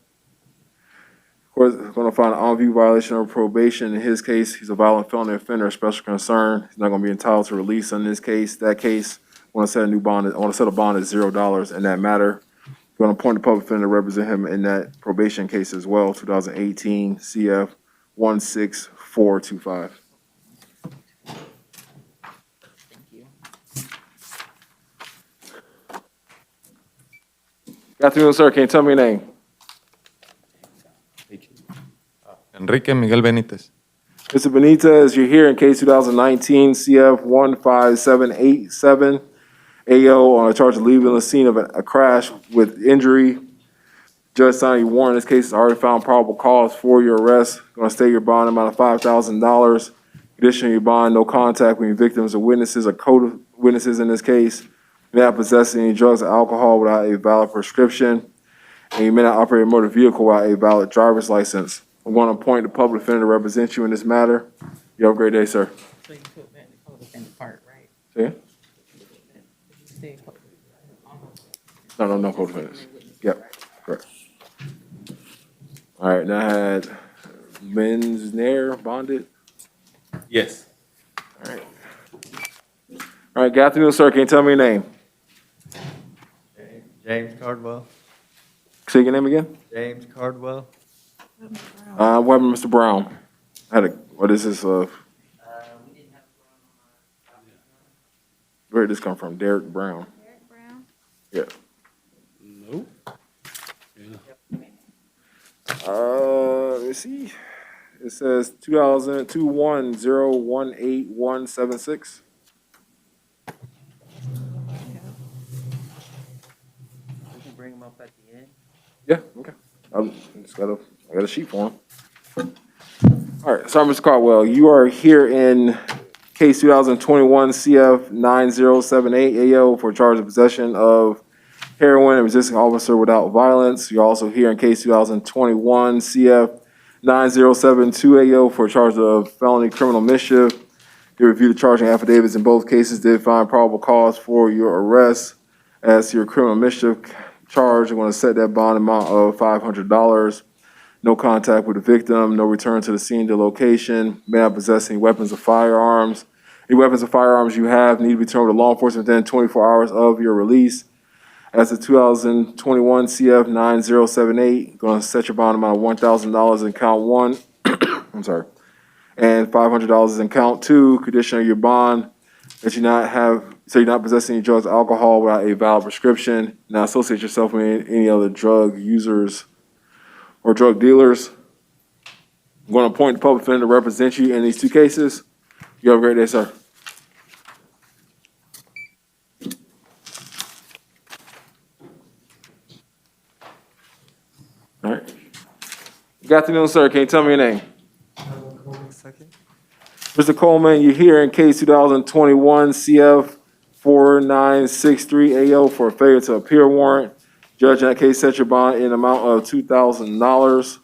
Court is going to find an on-view violation of probation. In his case, he's a violent felony offender of special concern. He's not going to be entitled to release in this case. That case, I want to set a new bond. I want to set a bond at $0 in that matter. I'm going to appoint a public defender to represent him in that probation case as well, 2018 CF 16425. Good afternoon, sir. Can you tell me your name? Enrique Miguel Benítez. Mr. Benitez, you're here in case 2019 CF 15787 AO on a charge of leaving the scene of a crash with injury. Judge signed your warrant. This case has already found probable cause for your arrest. Going to state your bond amount of $5,000. Condition of your bond: no contact with any victims or witnesses or co-witnesses in this case. You may not possess any drugs or alcohol without a valid prescription, and you may not operate a motor vehicle without a valid driver's license. I'm going to appoint the public defender to represent you in this matter. You have a great day, sir. So you put that in the co-defendant part, right? See? No co-defendants. Yep, correct. All right, now I had Menzner bonded. Yes. All right. All right, good afternoon, sir. Can you tell me your name? James Cardwell. Say your name again? James Cardwell. What happened, Mr. Brown? What is this? Where did this come from? Derek Brown. Derek Brown? Yeah. Nope. Let me see. It says 2021-018176. We can bring him up at the end. Yeah, okay. I got a sheet for him. All right, sorry, Mr. Caldwell. You are here in case 2021 CF 9078 AO for charge of possession of heroin and resisting officer without violence. You're also here in case 2021 CF 9072 AO for charge of felony criminal mischief. You reviewed the charging affidavits in both cases, did find probable cause for your arrest. As to your criminal mischief charge, I'm going to set that bond amount of $500. No contact with the victim, no return to the scene, the location, may not possess any weapons or firearms. Any weapons or firearms you have need to be returned to law enforcement within 24 hours of your release. As the 2021 CF 9078, going to set your bond amount of $1,000 in count 1. I'm sorry. And $500 in count 2. Condition of your bond that you not possess any drugs, alcohol without a valid prescription. Not associate yourself with any other drug users or drug dealers. I'm going to appoint the public defender to represent you in these 2 cases. You have a great day, sir. All right. Good afternoon, sir. Can you tell me your name? Mr. Coleman, you're here in case 2021 CF 4963 AO for a failure to appear warrant. Judge in that case set your bond in an amount of $2,000.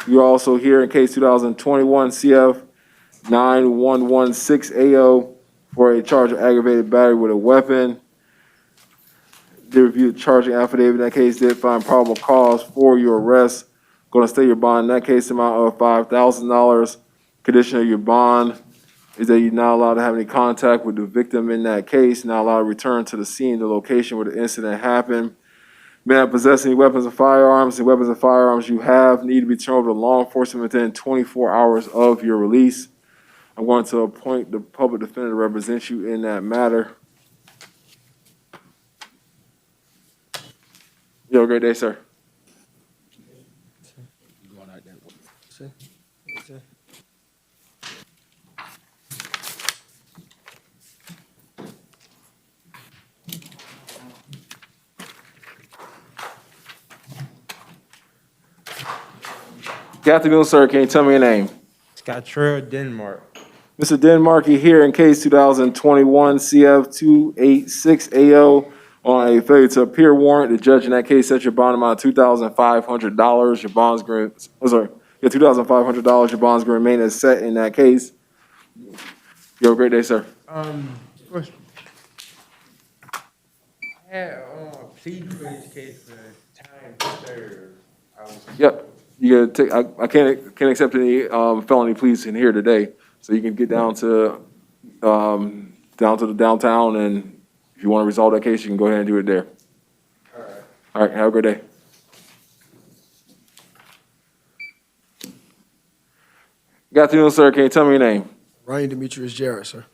You're also here in case 2021 CF 9116 AO for a charge of aggravated battery with a weapon. Did review the charging affidavit in that case, did find probable cause for your arrest. Going to state your bond in that case amount of $5,000. Condition of your bond is that you're not allowed to have any contact with the victim in that case, not allowed to return to the scene, the location where the incident happened. May not possess any weapons or firearms. The weapons and firearms you have need to be turned over to law enforcement within 24 hours of your release. I'm going to appoint the public defender to represent you in that matter. You have a great day, sir. Good afternoon, sir. Can you tell me your name? Scott Trail, Denmark. Mr. Denmark, you're here in case 2021 CF 286 AO on a failure to appear warrant. The judge in that case set your bond amount of $2,500. Your bond's going, your $2,500. Your bond's going to remain as set in that case. You have a great day, sir. First, I had a plea for this case for time served. Yep. You gotta take. I can't accept any felony pleas in here today. So you can get down to the downtown, and if you want to resolve that case, you can go ahead and do it there. All right. Have a great day. Good afternoon, sir. Can you tell me your name? Ryan Demetrius Jarrett, sir.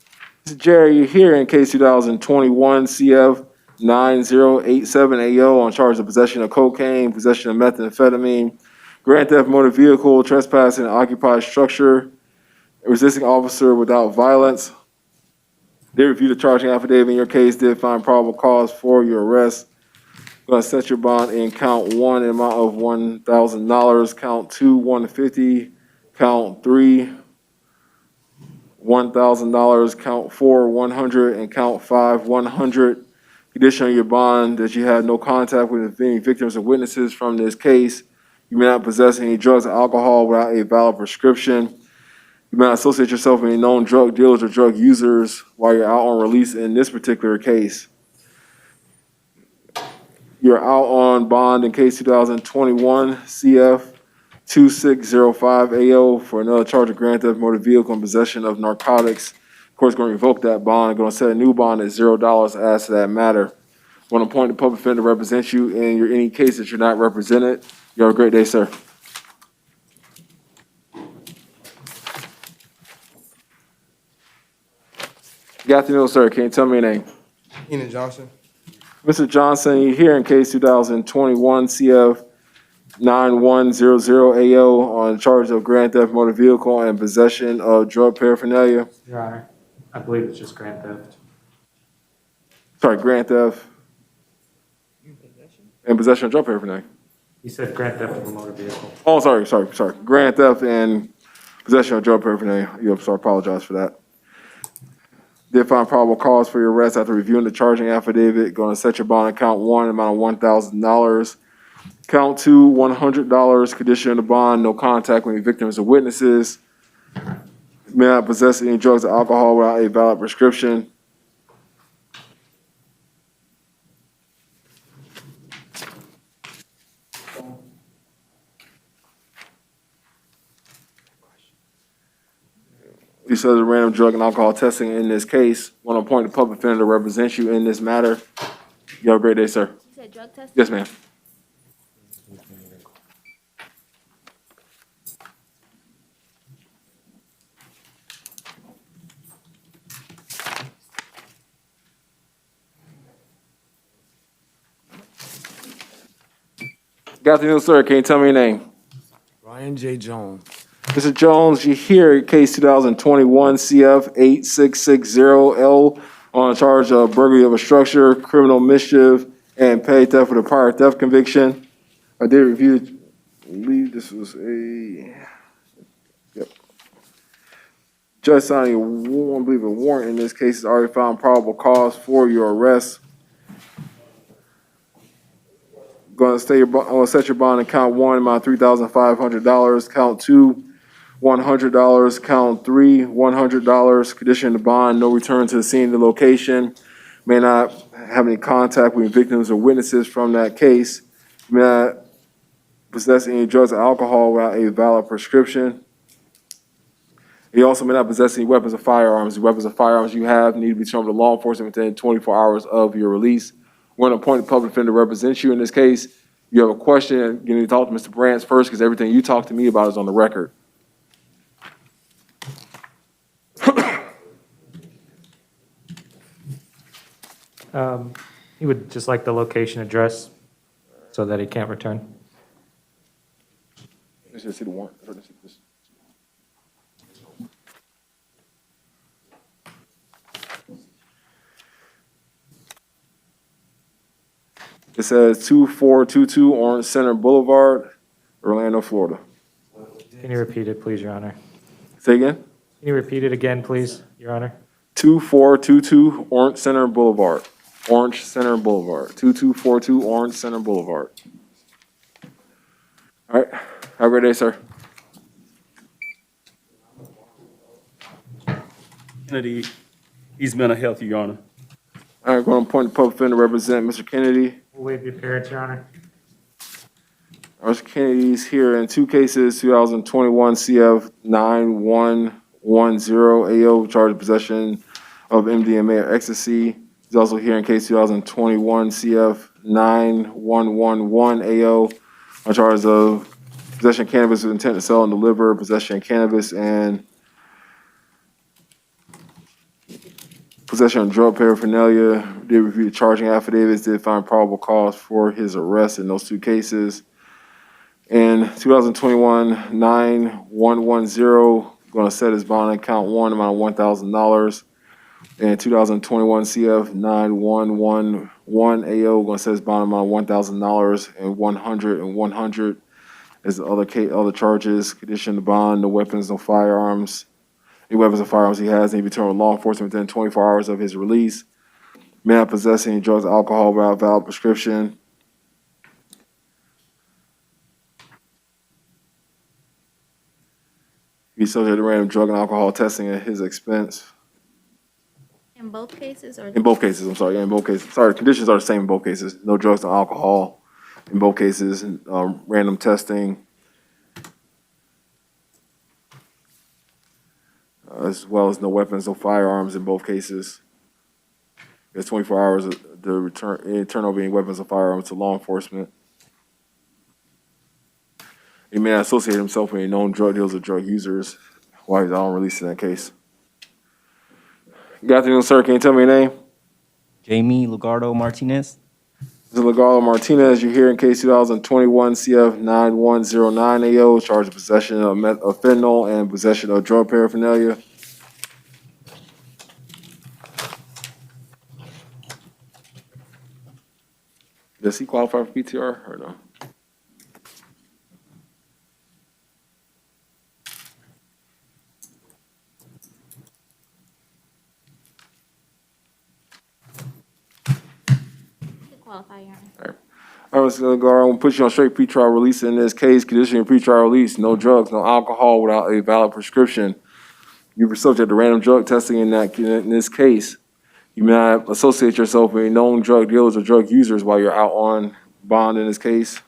This is Jerry. You're here in case 2021 CF 9087 AO on charge of possession of cocaine, possession of methamphetamine, grand theft motor vehicle, trespassing an occupied structure, resisting officer without violence. They reviewed the charging affidavit in your case, did find probable cause for your arrest. Going to set your bond in count 1 in the amount of $1,000, count 2, $150, count 3, $1,000, count 4, $100, and count 5, $100. Condition on your bond that you had no contact with any victims or witnesses from this case. You may not possess any drugs or alcohol without a valid prescription. You may not associate yourself with any known drug dealers or drug users while you're out on release in this particular case. You're out on bond in case 2021 CF 2605 AO for another charge of grand theft motor vehicle and possession of narcotics. Of course, going to revoke that bond and going to set a new bond at $0 as to that matter. I'm going to appoint the public defender to represent you in any case that you're not represented. You have a great day, sir. Good afternoon, sir. Can you tell me your name? Enan Johnson. Mr. Johnson, you're here in case 2021 CF 9100 AO on charge of grand theft motor vehicle and possession of drug paraphernalia. Your Honor, I believe it's just grand theft. Sorry, grand theft and possession of drug paraphernalia. He said grand theft of a motor vehicle. Oh, sorry. Grand theft and possession of drug paraphernalia. I apologize for that. Did find probable cause for your arrest after reviewing the charging affidavit. Going to set your bond on count 1, amount of $1,000. Count 2, $100. Condition of the bond, no contact with any victims or witnesses. May not possess any drugs or alcohol without a valid prescription. You said the random drug and alcohol testing in this case. Want to appoint the public defender to represent you in this matter. You have a great day, sir. You said drug testing? Yes, ma'am. Good afternoon, sir. Can you tell me your name? Ryan J. Jones. Mr. Jones, you're here in case 2021 CF 8660L on charge of burglary of a structure, criminal mischief, and petty theft with a prior theft conviction. I did review, I believe this was Judge signing a warrant, I believe a warrant in this case has already found probable cause for your arrest. Going to set your bond in count 1, amount $3,500. Count 2, $100. Count three, $100. Condition of the bond, no return to the scene of the location. May not have any contact with victims or witnesses from that case. May not possess any drugs or alcohol without a valid prescription. He also may not possess any weapons or firearms. The weapons or firearms you have need to be shown to law enforcement within 24 hours of your release. When an appointed public defender represents you in this case, you have a question, you need to talk to Mr. Brands first because everything you talk to me about is on the record. He would just like the location address so that he can't return. Let's just see the warrant. It says 2422 Orange Center Boulevard, Orlando, Florida. Can you repeat it, please, Your Honor? Say again? Can you repeat it again, please, Your Honor? 2422 Orange Center Boulevard. Orange Center Boulevard. 2242 Orange Center Boulevard. All right. Have a great day, sir. Kennedy, he's mental health, Your Honor. All right, going to appoint the public defender to represent Mr. Kennedy. We'll waive the appearance, Your Honor. Mr. Kennedy's here in two cases, 2021 CF 9110 AO, charged with possession of MDMA or ecstasy. He's also here in case 2021 CF 9111 AO, on charge of possession of cannabis with intent to sell and deliver, possession of cannabis, and possession of drug paraphernalia. Did review the charging affidavits, did find probable cause for his arrest in those two cases. In 2021 9110, going to set his bond on count one, amount of $1,000. And 2021 CF 9111 AO, going to set his bond amount of $1,000 and 100 is the other charges. Condition of the bond, no weapons, no firearms. Any weapons or firearms he has need to be returned with law enforcement within 24 hours of his release. May not possess any drugs or alcohol without a valid prescription. Be subject to random drug and alcohol testing at his expense. In both cases, or? In both cases, I'm sorry. Yeah, in both cases. Sorry, the conditions are the same in both cases. No drugs or alcohol in both cases. Random testing, as well as no weapons, no firearms in both cases. There's 24 hours to turn over any weapons or firearms to law enforcement. He may not associate himself with any known drug dealers or drug users while he's on release in that case. Good afternoon, sir. Can you tell me your name? Jamie Lugardo Martinez. Mr. Lugardo Martinez, you're here in case 2021 CF 9109 AO, charged with possession of fentanyl and possession of drug paraphernalia. Does he qualify for PTR or no? Qualify, Your Honor. All right, Mr. Lugardo, I'm going to put you on straight pretrial release in this case. Condition of pretrial release, no drugs, no alcohol without a valid prescription. You were subject to random drug testing in this case. You may not associate yourself with known drug dealers or drug users while you're out on bond in this case.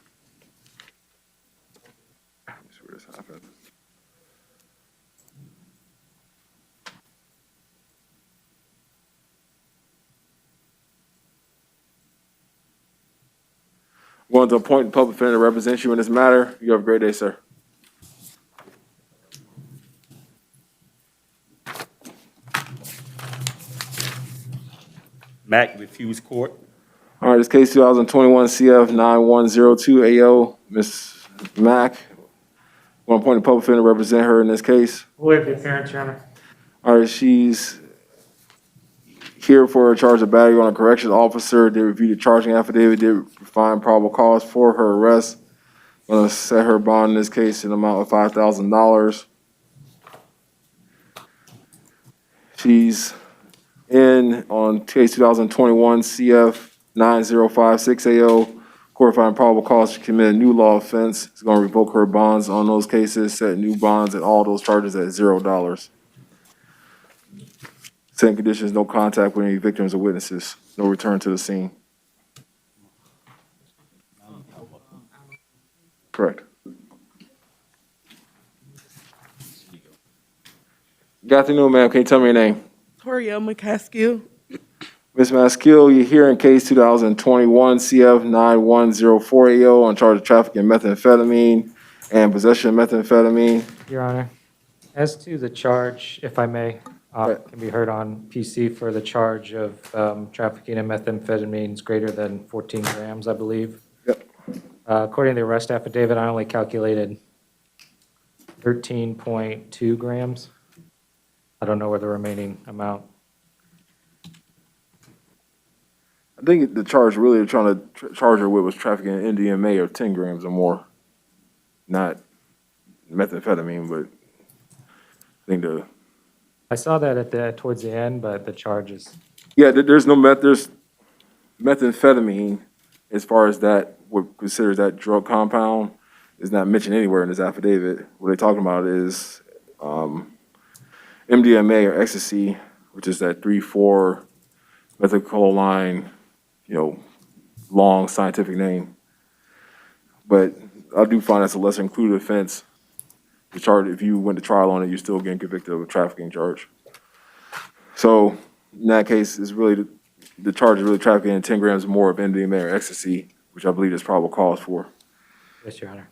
I'm going to appoint a public defender to represent you in this matter. You have a great day, sir. Mac refused court. All right, this case 2021 CF 9102 AO, Ms. Mack. I'm going to appoint a public defender to represent her in this case. We'll waive the appearance, Your Honor. All right, she's here for a charge of battery on a corrections officer. They reviewed the charging affidavit, did find probable cause for her arrest. I'm going to set her bond in this case in the amount of $5,000. She's in on case 2021 CF 9056 AO, Court finding probable cause to commit a new law offense. It's going to revoke her bonds on those cases, set new bonds and all those charges at $0. Same conditions, no contact with any victims or witnesses, no return to the scene. Correct. Good afternoon, ma'am. Can you tell me your name? Toriel McCaskill. Ms. Maskill, you're here in case 2021 CF 9104AO on charge of trafficking methamphetamine and possession of methamphetamine. Your Honor, as to the charge, if I may, can be heard on PC for the charge of trafficking in methamphetamines greater than 14 grams, I believe. Yep. According to the arrest affidavit, I only calculated 13.2 grams. I don't know where the remaining amount. I think the charge really they're trying to charge her with was trafficking MDMA of 10 grams or more, not methamphetamine, but I think I saw that towards the end, but the charges. yeah, there's methamphetamine as far as that, what considers that drug compound is not mentioned anywhere in this affidavit. What they're talking about is MDMA or ecstasy, which is that 3,4 methylcholine, long scientific name. But I do find that's a lesser included offense. The charge, if you went to trial on it, you're still getting convicted of a trafficking charge. So in that case, it's really the charge is really trafficking 10 grams more of MDMA or ecstasy, which I believe there's probable cause for. Yes, Your Honor.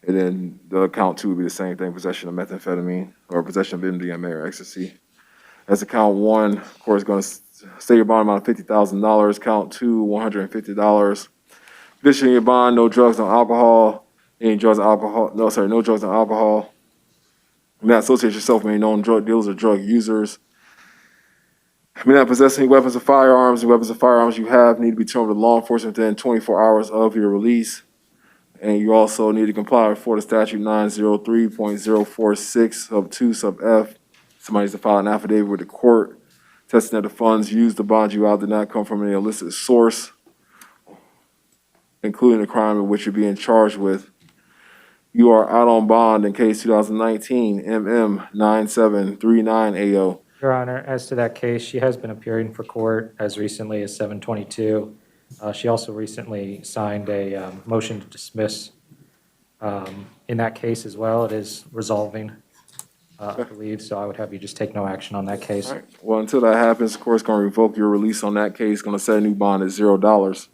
And then the count 2 would be the same thing, possession of methamphetamine or possession of MDMA or ecstasy. As to count 1, of course, going to state your bond amount of $50,000. Count 2, $150. Condition your bond, no drugs, no alcohol. Any drugs, alcohol? No, sorry, no drugs, no alcohol. Do not associate yourself with any known drug dealers or drug users. Do not possess any weapons or firearms. The weapons or firearms you have need to be turned over to law enforcement within 24 hours of your release. And you also need to comply with Florida Statute 903.046 sub 2 sub F. Somebody needs to file an affidavit with the court testing that the funds used to bond you out did not come from any illicit source, including the crime in which you're being charged with. You are out on bond in case 2019 MM 9739AO. Your Honor, as to that case, she has been appearing for court as recently as 7/22. She also recently signed a motion to dismiss in that case as well. It is resolving, I believe, so I would have you just take no action on that case. All right. Well, until that happens, the court's going to revoke your release on that case, going to set a new bond at $0.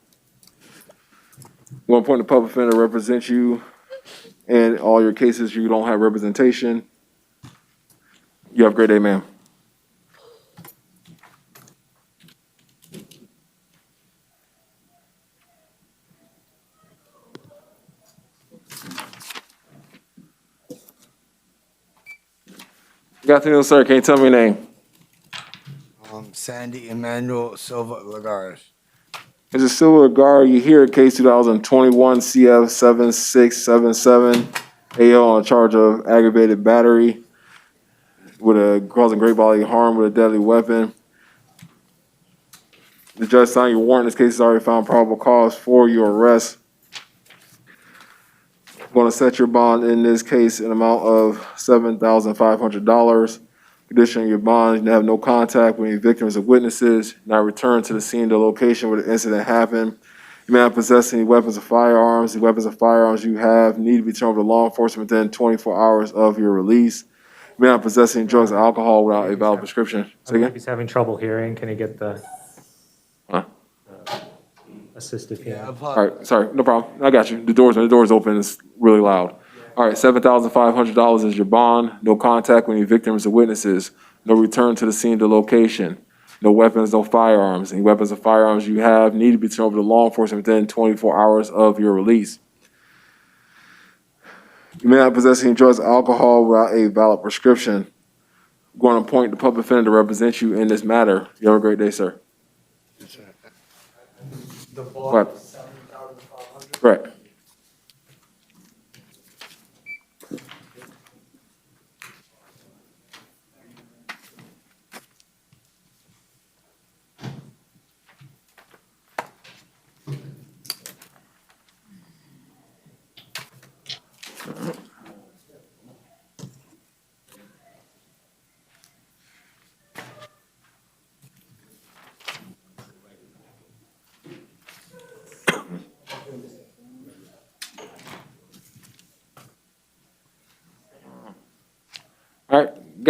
One point, the public defender represents you in all your cases. You don't have representation. You have a great day, ma'am. Good afternoon, sir. Can you tell me your name? Sandy Emmanuel Silva Lagares. Mr. Silva Gar, you here in case 2021 CF 7677 AO on charge of aggravated battery with causing great bodily harm with a deadly weapon. The judge signed your warrant. This case has already found probable cause for your arrest. I'm going to set your bond in this case an amount of $7,500. Condition your bond, you have no contact with any victims or witnesses, not return to the scene, the location where the incident happened. You may not possess any weapons or firearms. The weapons or firearms you have need to be turned over to law enforcement within 24 hours of your release. You may not possess any drugs or alcohol without a valid prescription. I believe he's having trouble hearing. Can you get the assistive hearing? All right, sorry, no problem. I got you. The door's open. It's really loud. All right, $7,500 is your bond. No contact with any victims or witnesses. No return to the scene, the location. No weapons, no firearms. Any weapons or firearms you have need to be turned over to law enforcement within 24 hours of your release. You may not possess any drugs or alcohol without a valid prescription. I'm going to appoint the public defender to represent you in this matter. You have a great day, sir. The What? Correct.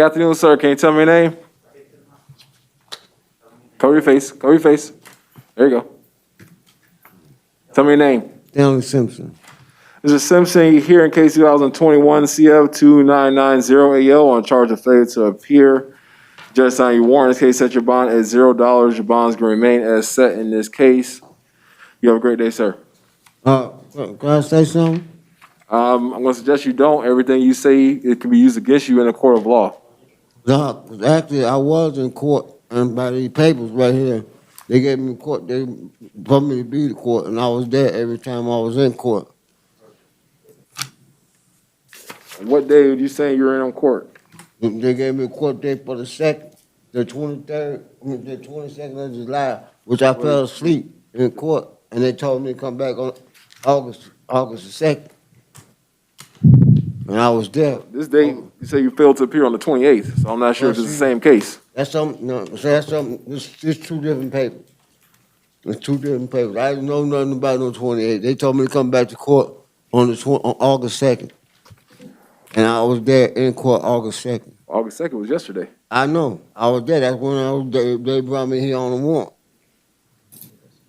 Good afternoon, sir. Can you tell me your name? Cover your face. Cover your face. There you go. Tell me your name. Stanley Simpson. Mr. Simpson, you're here in case 2021 CF2990AL on charge of failure to appear. Judge signed your warrant. In this case, set your bond at $0. Your bonds can remain as set in this case. You have a great day, sir. Can I say something? I'm going to suggest you don't. Everything you say, it can be used against you in a court of law. No, actually, I was in court, and by these papers right here, they gave me court, they put me to be the court, and I was there every time I was in court. What day did you say you were in on court? They gave me a court date for the 23rd, the 22nd of July, which I fell asleep in court, and they told me to come back on August the 2nd. And I was there. This date, you say you failed to appear on the 28th, so I'm not sure if it's the same case. That's something, no, so that's something, it's two different papers. It's two different papers. I didn't know nothing about no 28th. They told me to come back to court on August 2nd. And I was there in court August 2nd. August 2nd was yesterday. I know. I was there. That's when I was there. They brought me here on the warrant.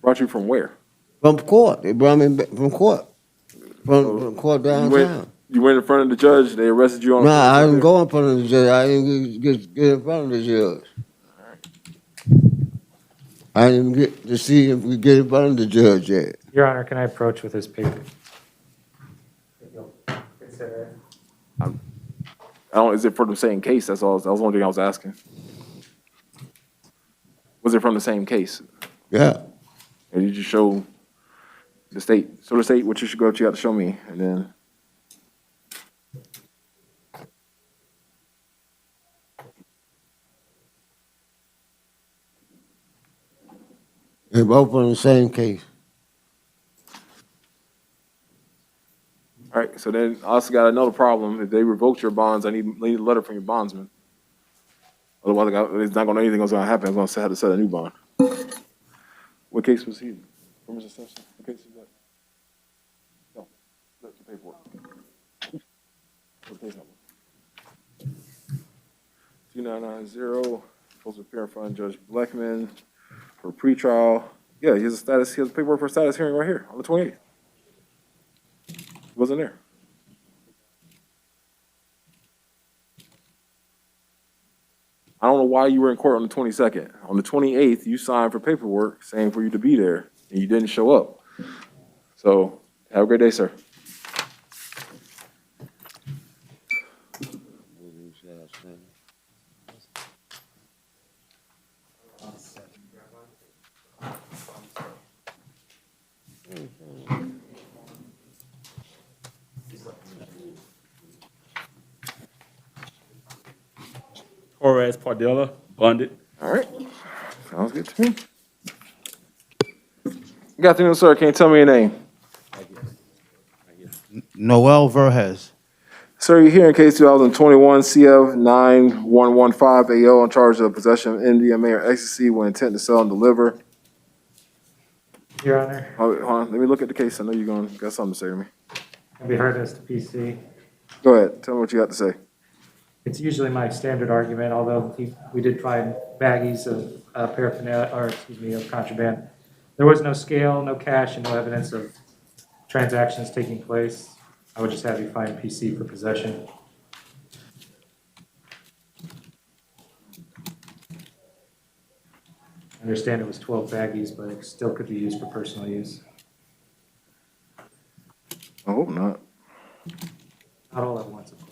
Brought you from where? From court. They brought me back from court. From court downtown. You went in front of the judge, they arrested you on... Nah, I didn't go in front of the judge. I didn't get in front of the judge. I didn't get to see if we get in front of the judge yet. Your Honor, can I approach with his paper? Is it for the same case? That's all. That was the only thing I was asking. Was it from the same case? Yeah. And you just show the state. Show the state what you got to show me, and then... They're both on the same case. All right, so then I also got another problem. If they revoked your bonds, I need a letter from your bondsman. Otherwise, it's not going to anything else going to happen. I'm going to have to set a new bond. What case was he? From Mr. Simpson? What case was that? No, that's the paperwork. What case number? 2990, supposed to appear in front of Judge Blackman for pretrial. Yeah, he has a status. He has paperwork for a status hearing right here on the 28th. He wasn't there. I don't know why you were in court on the 22nd. On the 28th, you signed for paperwork saying for you to be there, and you didn't show up. So, have a great day, sir. Torres Pardella, bonded. All right. Sounds good to me. Good afternoon, sir. Can you tell me your name? Noel Verhez. Sir, you're here in case 2021 CF9115AO on charge of possession of MDMA or ecstasy with intent to sell and deliver. Your Honor. Hold on. Let me look at the case. I know you're going to got something to say to me. Can be heard as to PC. Go ahead. Tell me what you got to say. It's usually my standard argument, although we did find baggies of paraphernalia, or excuse me, of contraband. There was no scale, no cash, and no evidence of transactions taking place. I would just have you find PC for possession. I understand it was 12 baggies, but it still could be used for personal use. I hope not. Not all at once, of course.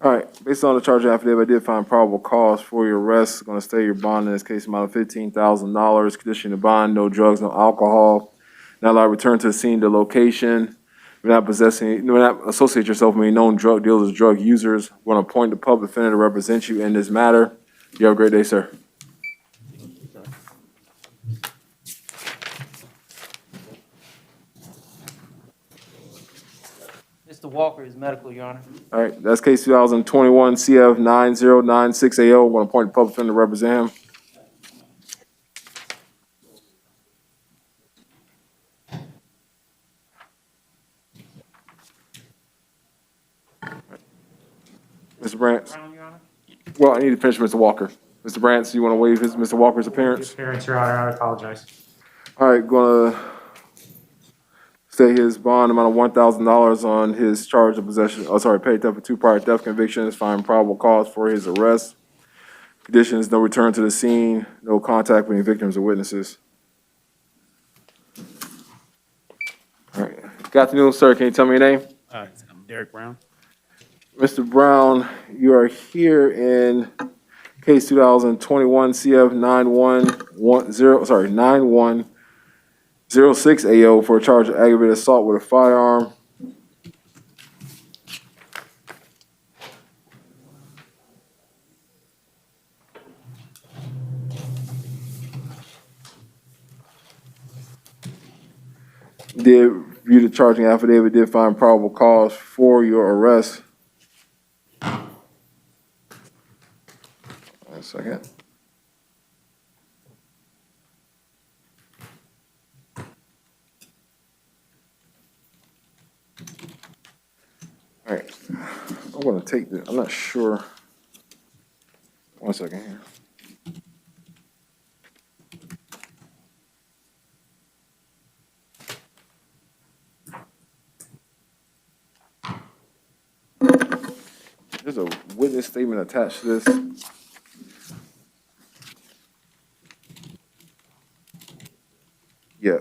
All right. Based on the charge affidavit, I did find probable cause for your arrest. Going to stay your bond in this case amount of $15,000. Condition of bond: no drugs, no alcohol. Not allowed to return to the scene, the location. We're not associate yourself with any known drug dealers, drug users. We're going to appoint the public defender to represent you in this matter. You have a great day, sir. Walker is medical, Your Honor. All right, that's case 2021 CF 9096AO. I'm going to appoint the public defender to represent him. Mr. Brantz. Well, I need to finish Mr. Walker. Mr. Brantz, you want to waive Mr. Walker's appearance? Appearance, Your Honor, I apologize. All right, going to state his bond amount of $1,000 on his charge of possession, paid theft for 2 prior theft convictions, find probable cause for his arrest. Conditions, no return to the scene, no contact with any victims or witnesses. All right, good afternoon, sir. Can you tell me your name? I'm Derek Brown. Mr. Brown, you are here in case 2021 CF 9106 AO for a charge of aggravated assault with a firearm. Did view the charging affidavit, did find probable cause for your arrest. 1 second. All right, I'm gonna take this, I'm not sure. 1 second here. There's a witness statement attached to this. Yeah,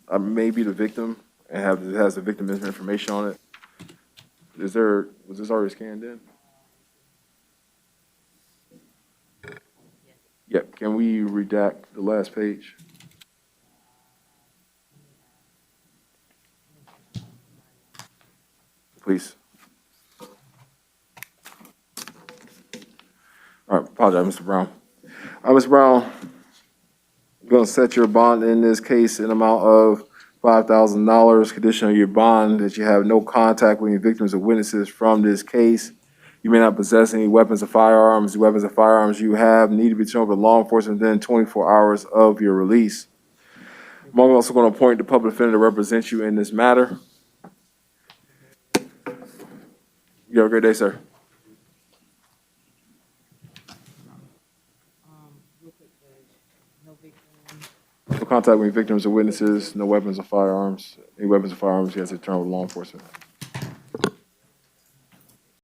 I may be the victim and it has the victim information on it. Was this already scanned in? Yeah, can we redact the last page? Please. All right, apologize, Mr. Brown. Mr. Brown, I'm going to set your bond in this case in amount of $5,000, condition of your bond that you have no contact with any victims or witnesses from this case. You may not possess any weapons or firearms. The weapons or firearms you have need to be returned to law enforcement within 24 hours of your release. I'm also going to appoint the public defender to represent you in this matter. You have a great day, sir. No contact with victims or witnesses, no weapons or firearms. Any weapons or firearms, you have to return with law enforcement.